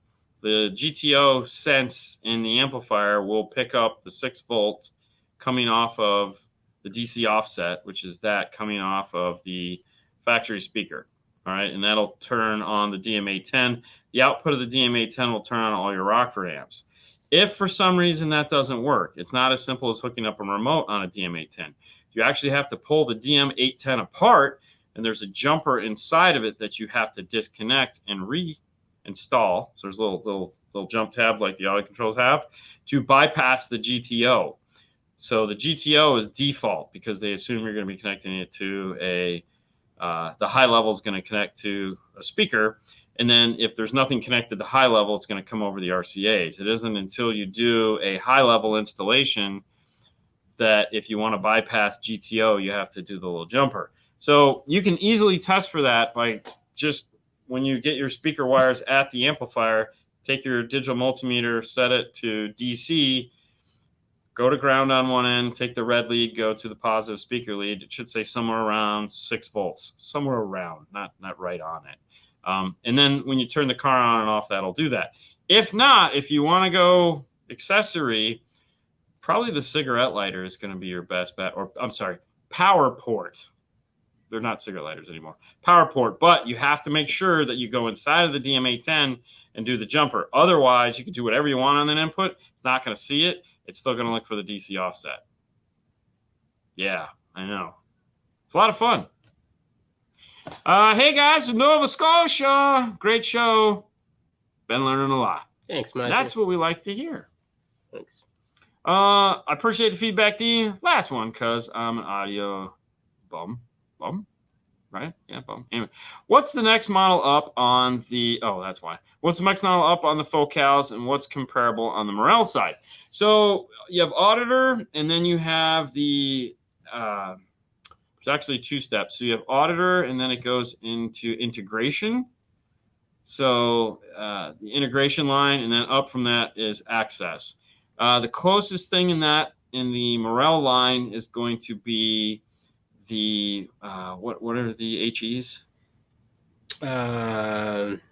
The GTO sense in the amplifier will pick up the 6 volt coming off of the DC offset, which is that coming off of the factory speaker. All right, and that'll turn on the DM810. The output of the DM810 will turn on all your Rockford amps. If for some reason that doesn't work, it's not as simple as hooking up a remote on a DM810. You actually have to pull the DM810 apart, and there's a jumper inside of it that you have to disconnect and reinstall. So there's a little jump tab like the audio controls have to bypass the GTO. So the GTO is default because they assume you're going to be connecting it to the high level is going to connect to a speaker. And then if there's nothing connected to high level, it's going to come over the RCAs. It isn't until you do a high level installation that if you want to bypass GTO, you have to do the little jumper. So you can easily test for that by just when you get your speaker wires at the amplifier, take your digital multimeter, set it to DC, go to ground on one end, take the red lead, go to the positive speaker lead. It should say somewhere around 6 volts, somewhere around, not right on it. And then when you turn the car on and off, that'll do that. If not, if you want to go accessory, probably the cigarette lighter is going to be your best bet. Or I'm sorry, power port. They're not cigarette lighters anymore. Power port, but you have to make sure that you go inside of the DMA10 and do the jumper. Otherwise, you can do whatever you want on an input. It's not going to see it. It's still going to look for the DC offset. Yeah, I know. It's a lot of fun. Hey, guys, from Nova Scotia. Great show. Been learning a lot. Thanks, Mike. That's what we like to hear. Thanks. I appreciate the feedback, D. Last one, because I'm an audio bum. Right? Yeah, bum. Anyway, what's the next model up on the... Oh, that's why. What's the next model up on the Focals, and what's comparable on the Morel side? So you have Auditor, and then you have the... there's actually 2 steps. So you have Auditor, and then it goes into integration. So the integration line, and then up from that is Access. The closest thing in the Morel line is going to be the what are the HEs?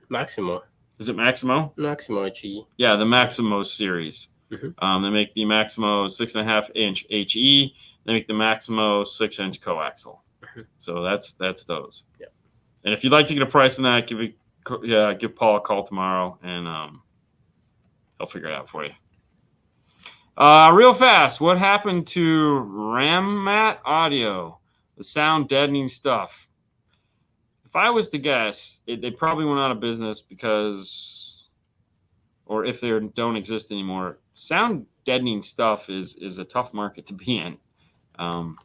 Maximo. Is it Maximo? Maximo HE. Yeah, the Maximo series. Mm-hmm. They make the Maximo 6.5-inch HE. They make the Maximo 6-inch coaxial. Mm-hmm. So that's those. Yeah. And if you'd like to get a price on that, give Paul a call tomorrow, and he'll figure it out for you. Real fast, what happened to Rammat Audio? The sound deadening stuff. If I was to guess, they probably went out of business because, or if they don't exist anymore, sound deadening stuff is a tough market to be in. And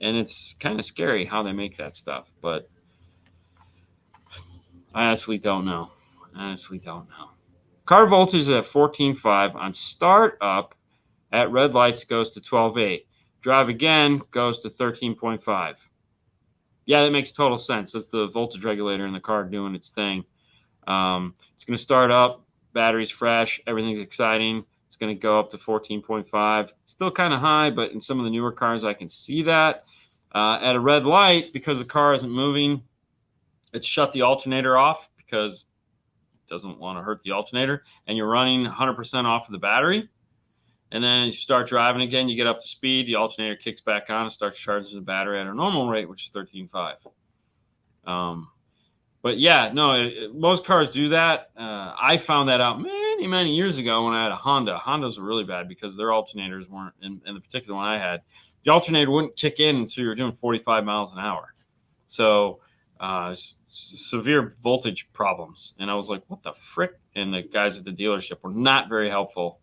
it's kind of scary how they make that stuff, but I honestly don't know. Car voltage is at 14.5. On startup, at red lights, it goes to 12.8. Drive again goes to 13.5. Yeah, that makes total sense. That's the voltage regulator in the car doing its thing. It's going to start up. Battery's fresh. Everything's exciting. It's going to go up to 14.5. Still kind of high, but in some of the newer cars, I can see that. At a red light, because the car isn't moving, it's shut the alternator off because it doesn't want to hurt the alternator. And you're running 100% off of the battery. And then you start driving again, you get up to speed, the alternator kicks back on and starts charging the battery at a normal rate, which is 13.5. But yeah, no, most cars do that. I found that out many years ago when I had a Honda. Hondas were really bad because their alternators weren't, in the particular one I had, the alternator wouldn't kick in until you were doing 45 miles an hour. So severe voltage problems. And I was like, what the frick? And the guys at the dealership were not very helpful.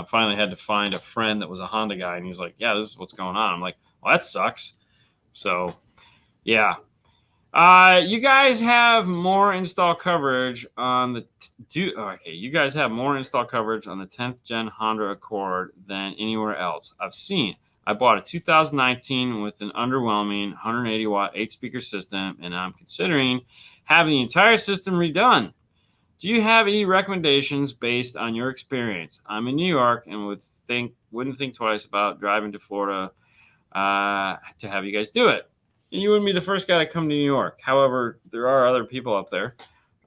Finally had to find a friend that was a Honda guy, and he's like, yeah, this is what's going on. I'm like, well, that sucks. So, yeah. You guys have more install coverage on the you guys have more install coverage on the 10th gen Honda Accord than anywhere else I've seen. I bought a 2019 with an underwhelming 180 watt 8-speaker system, and I'm considering having the entire system redone. Do you have any recommendations based on your experience? I'm in New York and wouldn't think twice about driving to Florida to have you guys do it. And you wouldn't be the first guy to come to New York. However, there are other people up there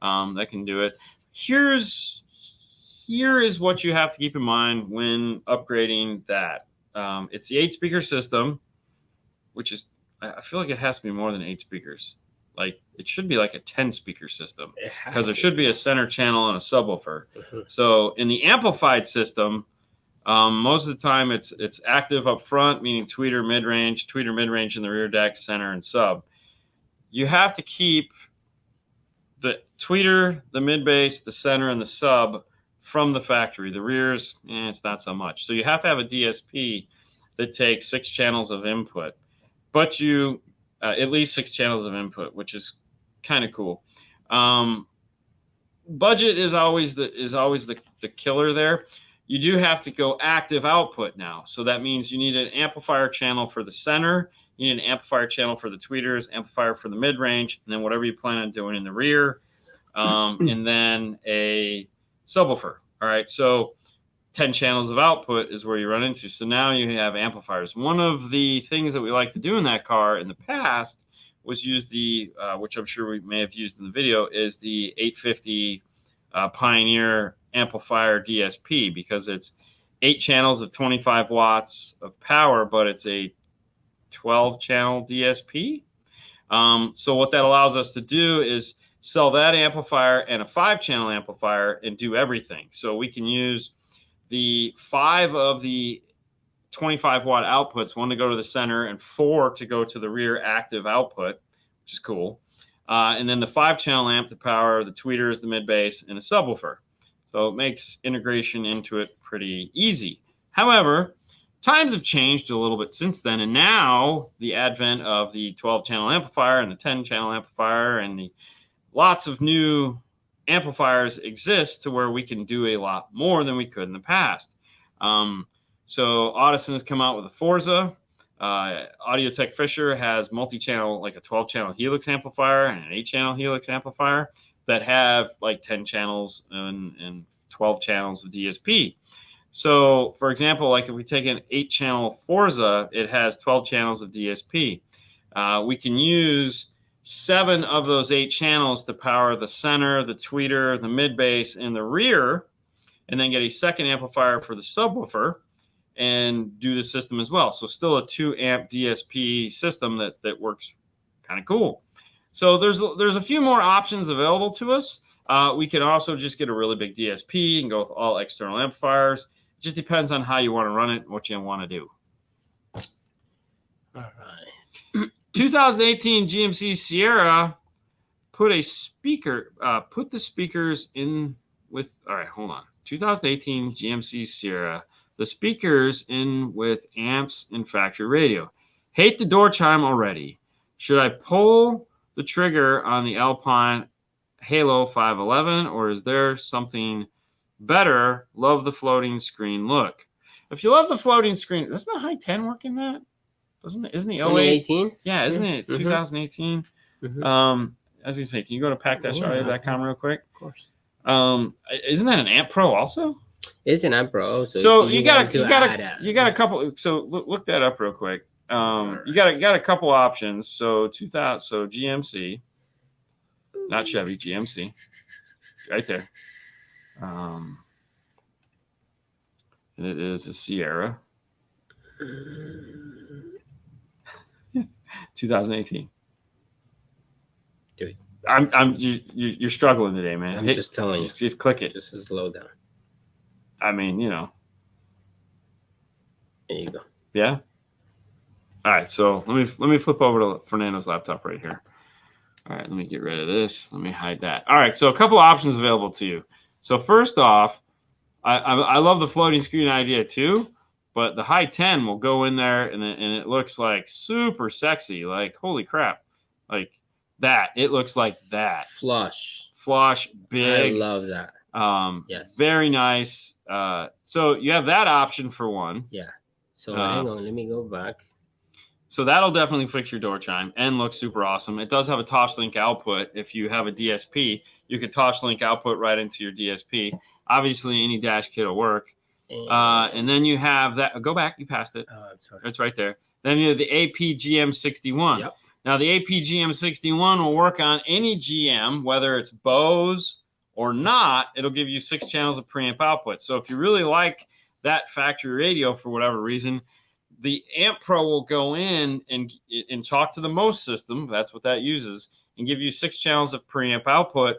that can do it. Here is what you have to keep in mind when upgrading that. It's the 8-speaker system, which is, I feel like it has to be more than 8 speakers. Like, it should be like a 10-speaker system because there should be a center channel and a subwoofer. Mm-hmm. So in the amplified system, most of the time it's active up front, meaning tweeter mid-range in the rear deck, center, and sub. You have to keep the tweeter, the mid-bass, the center, and the sub from the factory. The rears, it's not so much. So you have to have a DSP that takes 6 channels of input. But you... at least 6 channels of input, which is kind of cool. Budget is always the killer there. You do have to go active output now. So that means you need an amplifier channel for the center, you need an amplifier channel for the tweeters, amplifier for the mid-range, and then whatever you plan on doing in the rear, and then a subwoofer. All right, so 10 channels of output is where you run into. So now you have amplifiers. One of the things that we like to do in that car in the past was use the, which I'm sure we may have used in the video, is the 850 Pioneer amplifier DSP, because it's 8 channels of 25 watts of power, but it's a 12 channel DSP. So what that allows us to do is sell that amplifier and a 5 channel amplifier and do everything. So we can use the 5 of the 25 watt outputs, 1 to go to the center and 4 to go to the rear active output, which is cool. And then the 5 channel amp to power the tweeters, the mid bass, and a subwoofer. So it makes integration into it pretty easy. However, times have changed a little bit since then, and now the advent of the 12 channel amplifier and the 10 channel amplifier and the lots of new amplifiers exist to where we can do a lot more than we could in the past. So Audison has come out with a Forza. Audio-Tech Fisher has multi-channel, like a 12-channel Helix amplifier and an 8-channel Helix amplifier that have like 10 channels and 12 channels of DSP. So, for example, like if we take an 8-channel Forza, it has 12 channels of DSP. We can use 7 of those 8 channels to power the center, the tweeter, the mid bass, and the rear, and then get a second amplifier for the subwoofer and do the system as well. So still a 2 amp DSP system that works kind of cool. So there's a few more options available to us. We can also just get a really big DSP and go with all external amplifiers. It just depends on how you want to run it and what you want to do. All right. 2018 GMC Sierra put the speakers in with, all right, hold on. 2018 GMC Sierra, the speakers in with amps and factory radio. Hate the door chime already. Should I pull the trigger on the Alpine Halo 511, or is there something better? Love the floating screen look. If you love the floating screen, doesn't the High 10 work in that? Isn't the 2018? Yeah, isn't it 2018? As you say, can you go to pack-audio.com real quick? Of course. Isn't that an Amp Pro also? It's an Amp Pro. So you got a couple. So look that up real quick. You got a couple options. So GMC, not Chevy, GMC, right there. And it is a Sierra. 2018. Dude, you're struggling today, man. I'm just telling you. Just click it. Just slow down. I mean, you know. There you go. Yeah. All right. So let me flip over to Fernando's laptop right here. All right. Let me get rid of this. Let me hide that. All right. So a couple options available to you. So first off, I love the floating screen idea too. But the High 10 will go in there, and it looks like super sexy. Like, holy crap. Like that. It looks like that. Flush, big. I love that. Yes. Very nice. So you have that option for one. Yeah. So hang on. Let me go back. So that'll definitely fix your door chime and look super awesome. It does have a Toslink output. If you have a DSP, you can Toslink output right into your DSP. Obviously, any dash kit will work. And then you have that. Go back. You passed it. I'm sorry. It's right there. Then you have the APGM61. Yep. Now, the APGM61 will work on any GM, whether it's Bose or not. It'll give you 6 channels of preamp output. So if you really like that factory radio for whatever reason, the Amp Pro will go in and talk to the MOS system. That's what that uses, and give you 6 channels of preamp output,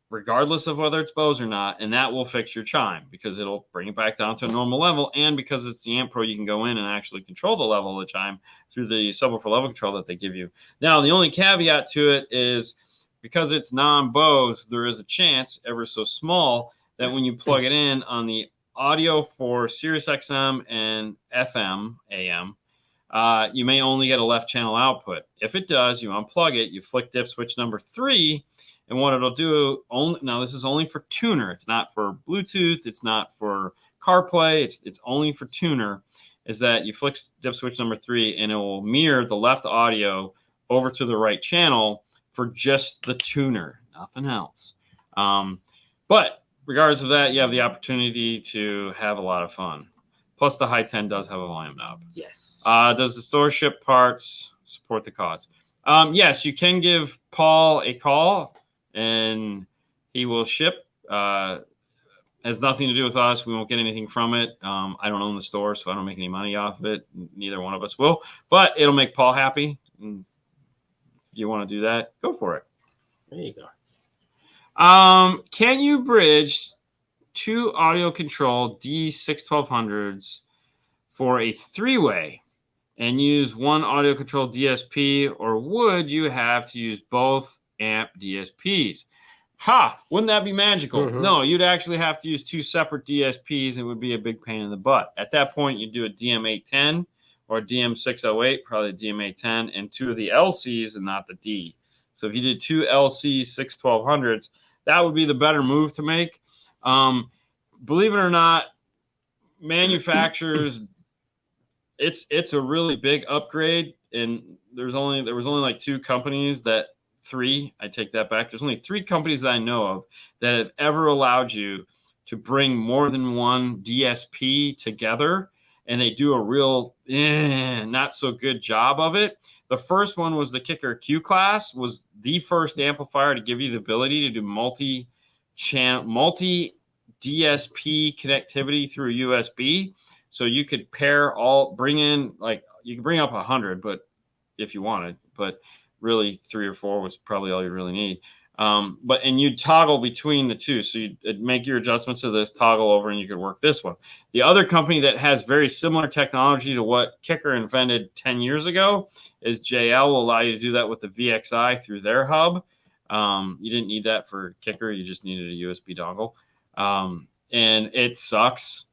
regardless of whether it's Bose or not, and that will fix your chime because it'll bring it back down to a normal level. And because it's the Amp Pro, you can go in and actually control the level of the chime through the subwoofer level control that they give you. Now, the only caveat to it is because it's non-Bose, there is a chance, ever so small, that when you plug it in on the audio for Sirius XM and FM, AM, you may only get a left channel output. If it does, you unplug it, you flick dip switch number 3, and what it'll do, now this is only for tuner. It's not for Bluetooth. It's not for CarPlay. It's only for tuner, is that you flick dip switch number 3, and it will mirror the left audio over to the right channel for just the tuner, nothing else. But regardless of that, you have the opportunity to have a lot of fun. Plus, the high 10 does have a volume knob. Yes. Does the store ship parts? Support the cause? Yes, you can give Paul a call, and he will ship. Has nothing to do with us. We won't get anything from it. I don't own the store, so I don't make any money off of it. Neither one of us will. But it'll make Paul happy. And if you want to do that, go for it. There you go. Can you bridge two audio control D61200s for a three-way and use one audio control DSP, or would you have to use both amp DSPs? Wouldn't that be magical? Mm-hmm. No, you'd actually have to use two separate DSPs. It would be a big pain in the butt. At that point, you'd do a DM810 or a DM608, probably a DM810, and two of the LCs and not the D. So if you did two LC 61200s, that would be the better move to make. Believe it or not, manufacturers, it's a really big upgrade, and there was only like two companies I take that back. There's only three companies that I know of that have ever allowed you to bring more than one DSP together, and they do a real not so good job of it. The first one was the Kicker Q Class, was the first amplifier to give you the ability to do multi DSP connectivity through USB. So you could bring up 100, but if you wanted, but really 3 or 4 was probably all you really need. And you'd toggle between the two. So you'd make your adjustments to this, toggle over, and you could work this one. The other company that has very similar technology to what Kicker invented 10 years ago is JL. Will allow you to do that with the VXI through their hub. You didn't need that for Kicker. You just needed a USB dongle. And it sucks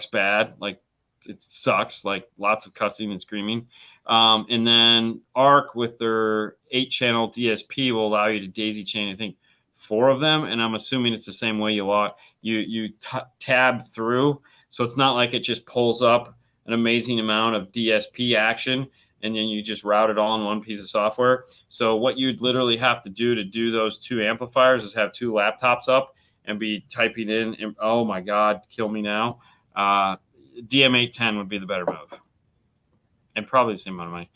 bad. Like, it sucks, like lots of cussing and screaming. And then ARC with their 8-channel DSP will allow you to daisy chain, I think, 4 of them. And I'm assuming it's the same way you tab through. So it's not like it just pulls up an amazing amount of DSP action and then you just route it all in one piece of software. So what you'd literally have to do those 2 amplifiers is have 2 laptops up and be typing in, and, oh my God, kill me now. DM810 would be the better move. And probably the same amount of money.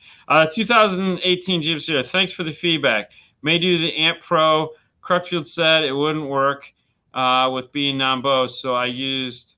2018 Jeep Sierra, thanks for the feedback. May do the Amp Pro. Crutchfield said it wouldn't work with being non-Bose, so I used,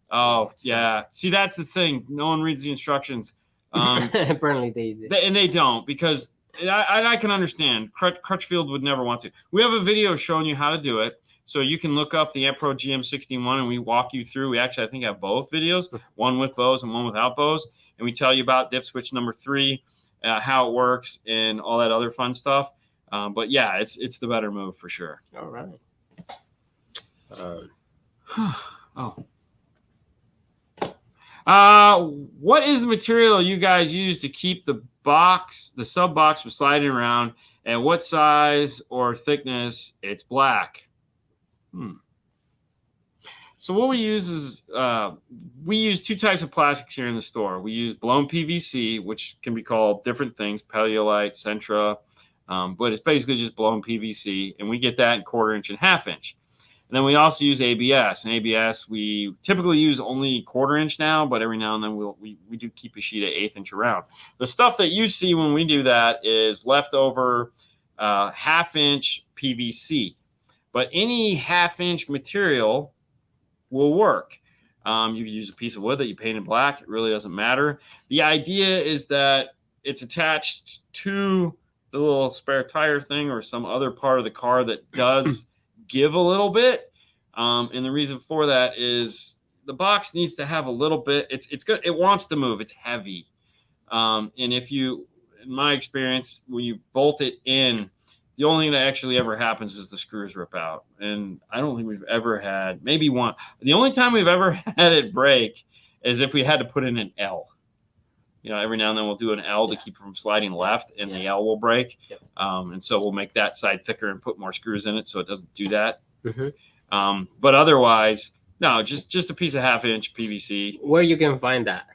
See, that's the thing. No one reads the instructions. Apparently they did. And they don't, because I can understand. Crutchfield would never want to. We have a video showing you how to do it. So you can look up the Amp Pro GM61 and we walk you through. We actually, I think, have both videos, one with Bose and one without Bose. And we tell you about dip switch number 3, how it works, and all that other fun stuff. But yeah, it's the better move for sure. All right. What is the material you guys use to keep the sub box from sliding around, and what size or thickness? It's black. So what we use is we use 2 types of plastics here in the store. We use blown PVC, which can be called different things, Paleolite, Centra, but it's basically just blown PVC, and we get that in 1/4 inch and 1/2 inch. And then we also use ABS, and ABS we typically use only 1/4 inch now, but every now and then we do keep a sheet of 1/8 inch around. The stuff that you see when we do that is leftover 1/2 inch PVC. But any 1/2 inch material will work. You can use a piece of wood that you painted black. It really doesn't matter. The idea is that it's attached to the little spare tire thing or some other part of the car that does give a little bit. And the reason for that is the box needs to have a little bit. It's good. It wants to move. It's heavy. And in my experience, when you bolt it in, the only thing that actually ever happens is the screws rip out. And I don't think we've ever had, maybe one. The only time we've ever had it break is if we had to put in an L. Every now and then we'll do an L to keep it from sliding left, and the L will break. Yep. And so we'll make that side thicker and put more screws in it so it doesn't do that. Mm-hmm. But otherwise, no, just a piece of 1/2 inch PVC. Where you can find that?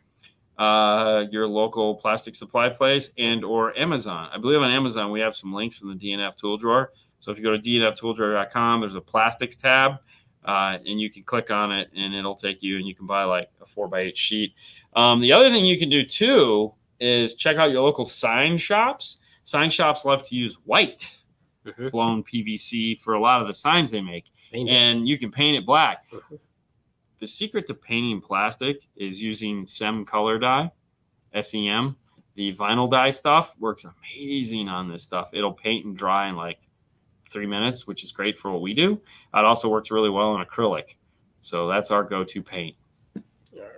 Your local plastic supply place or Amazon. I believe on Amazon we have some links in the DNF tool drawer. So if you go to dnftooldrawer.com, there's a plastics tab. and you can click on it, and it'll take you, and you can buy like a 4x8 sheet. The other thing you can do too is check out your local sign shops. Sign shops love to use white blown PVC for a lot of the signs they make, and you can paint it black. The secret to painting plastic is using SEM color dye, SEM. The vinyl dye stuff works amazing on this stuff. It'll paint and dry in like 3 minutes, which is great for what we do. It also works really well in acrylic. So that's our go-to paint. All right.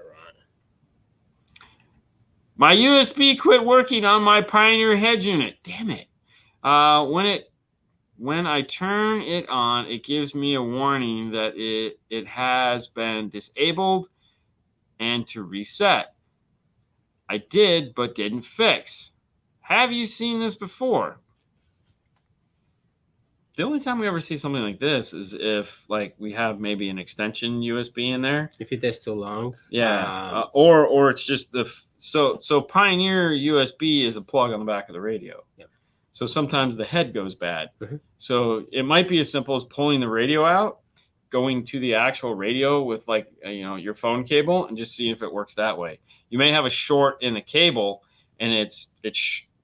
My USB quit working on my Pioneer head unit. Damn it. When I turn it on, it gives me a warning that it has been disabled and to reset. I did, but didn't fix. Have you seen this before? The only time we ever see something like this is if like we have maybe an extension USB in there. If it is too long. Yeah. Or it's just so Pioneer USB is a plug on the back of the radio. Yep. So sometimes the head goes bad. So it might be as simple as pulling the radio out, going to the actual radio with like your phone cable, and just seeing if it works that way. You may have a short in the cable, and it's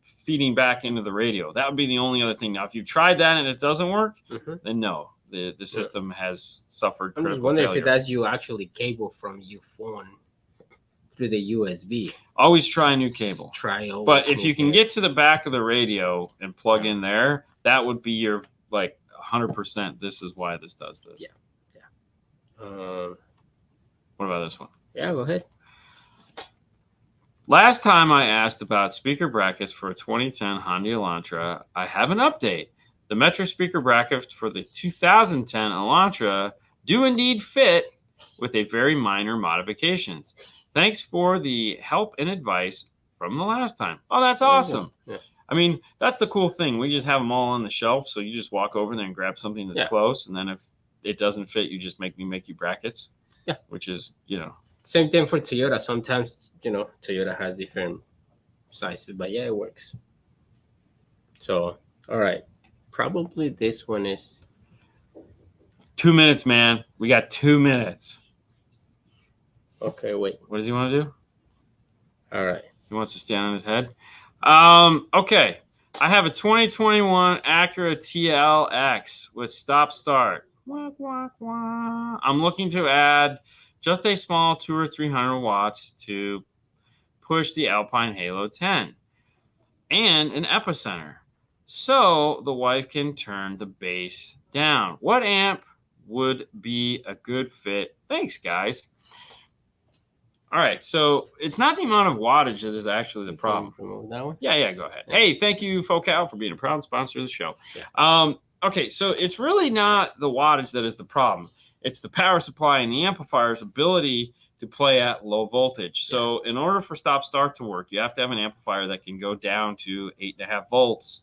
feeding back into the radio. That would be the only other thing. Now, if you've tried that and it doesn't work, then no, the system has suffered critical failure. I'm just wondering if that's you actually cable from your phone through the USB. Always try a new cable. But if you can get to the back of the radio and plug in there, that would be your like 100%. This is why this does this. Yeah. What about this one? Yeah, go ahead. Last time I asked about speaker brackets for a 2010 Honda Elantra, I have an update. The Metro speaker brackets for the 2010 Elantra do indeed fit with a very minor modifications. Thanks for the help and advice from the last time. Oh, that's awesome. Yeah. I mean, that's the cool thing. We just have them all on the shelf, so you just walk over there and grab something that's close, and then if it doesn't fit, you just make you brackets. Yeah. Which is, Same thing for Toyota. Sometimes, Toyota has different sizes, but yeah, it works. So, all right. Probably this one is 2 minutes, man. We got 2 minutes. Okay, wait. What does he want to do? All right. He wants to stand on his head. Okay. I have a 2021 Acura TLX with stop-start. Wah, wah, wah. I'm looking to add just a small 200 or 300 watts to push the Alpine Halo 10 and an epicenter so the wife can turn the bass down. What amp would be a good fit? Thanks, guys. All right, so it's not the amount of wattage that is actually the problem. That one? Yeah, go ahead. Hey, thank you, Focal, for being a proud sponsor of the show. Yeah. Okay, so it's really not the wattage that is the problem. It's the power supply and the amplifier's ability to play at low voltage. So in order for stop-start to work, you have to have an amplifier that can go down to 8.5 volts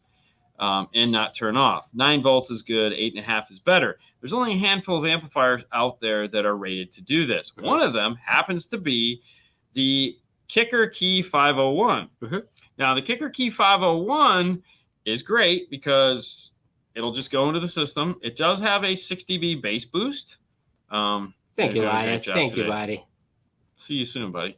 and not turn off. 9 volts is good, 8.5 is better. There's only a handful of amplifiers out there that are rated to do this. One of them happens to be the Kicker Key 501. Now, the Kicker Key 501 is great because it'll just go into the system. It does have a 6 dB bass boost. Thank you, Elias. Thank you, buddy. See you soon, buddy.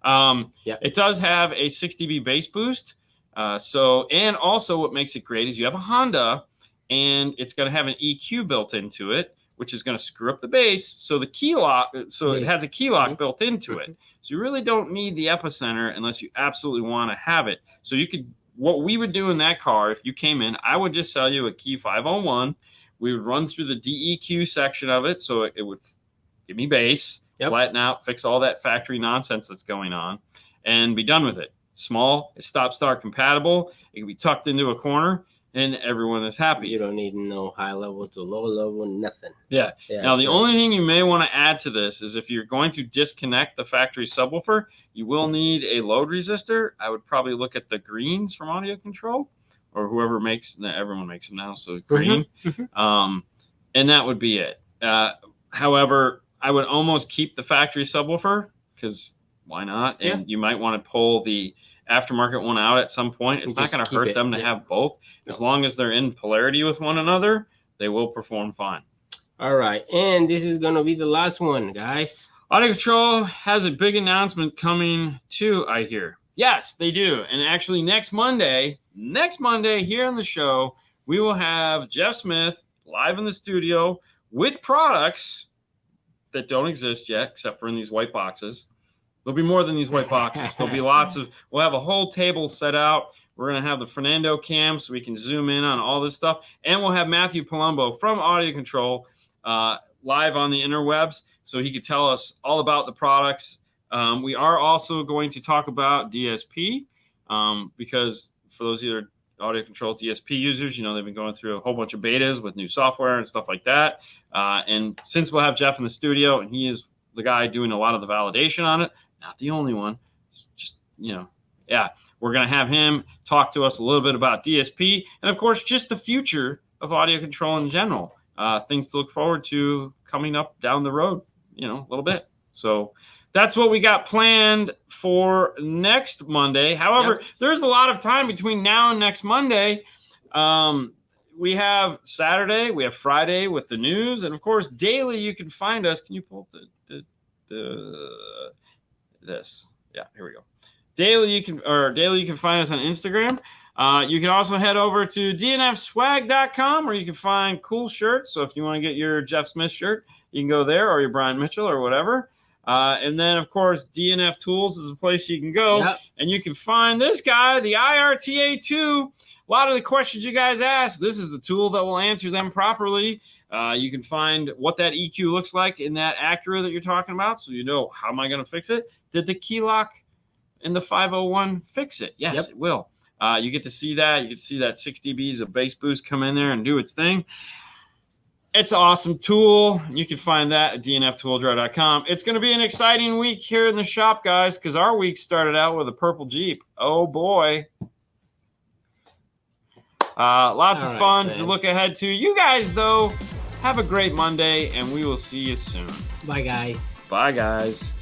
It does have a 6 dB bass boost. And also what makes it great is you have a Honda, and it's going to have an EQ built into it, which is going to screw up the bass. So the key lock, it has a key lock built into it. So you really don't need the epicenter unless you absolutely want to have it. So what we would do in that car, if you came in, I would just sell you a Key 501. We would run through the DEQ section of it, so it would give me bass, flatten out, fix all that factory nonsense that's going on, and be done with it. Small, it's stop-start compatible. It can be tucked into a corner, and everyone is happy. You don't need no high level to low level, nothing. Yeah. Now, the only thing you may want to add to this is if you're going to disconnect the factory subwoofer, you will need a load resistor. I would probably look at the greens from Audio Control, or whoever makes them. Everyone makes them now, so green. And that would be it. However, I would almost keep the factory subwoofer because why not? And you might want to pull the aftermarket one out at some point. It's not going to hurt them to have both. As long as they're in polarity with one another, they will perform fine. All right, and this is gonna be the last one, guys. Audio Control has a big announcement coming too, I hear. Yes, they do. And actually next Monday here on the show, we will have Jeff Smith live in the studio with products that don't exist yet, except for in these white boxes. There'll be more than these white boxes. There'll be lots of, we'll have a whole table set out. We're going to have the Fernando cam so we can zoom in on all this stuff. And we'll have Matthew Palumbo from Audio Control live on the interwebs so he could tell us all about the products. We are also going to talk about DSP because for those of you that are Audio Control DSP users, you know, they've been going through a whole bunch of betas with new software and stuff like that. And since we'll have Jeff in the studio and he is the guy doing a lot of the validation on it, not the only one, just, you know, yeah, we're going to have him talk to us a little bit about DSP and, of course, just the future of audio control in general. Things to look forward to coming up down the road, you know, a little bit. So that's what we got planned for next Monday. However, there's a lot of time between now and next Monday. We have Saturday, we have Friday with the news, and of course, daily you can find us. Can you pull up this? Yeah, here we go. Daily you can find us on Instagram. You can also head over to dnfswag.com where you can find cool shirts. So if you want to get your Jeff Smith shirt, you can go there, or your Brian Mitchell or whatever. And then, of course, DNF Tools is a place you can go. And you can find this guy, the IRTA2. A lot of the questions you guys ask, this is the tool that will answer them properly. You can find what that EQ looks like in that Acura that you're talking about. So you know, how am I going to fix it? Did the key lock in the 501 fix it? Yes, it will. You get to see that. You get to see that 6 dBs of bass boost come in there and do its thing. It's an awesome tool. You can find that at dnftooldrive.com. It's going to be an exciting week here in the shop, guys, because our week started out with a purple Jeep. Oh, boy. Lots of fun to look ahead to. You guys, though, have a great Monday, and we will see you soon. Bye, guys. Bye, guys.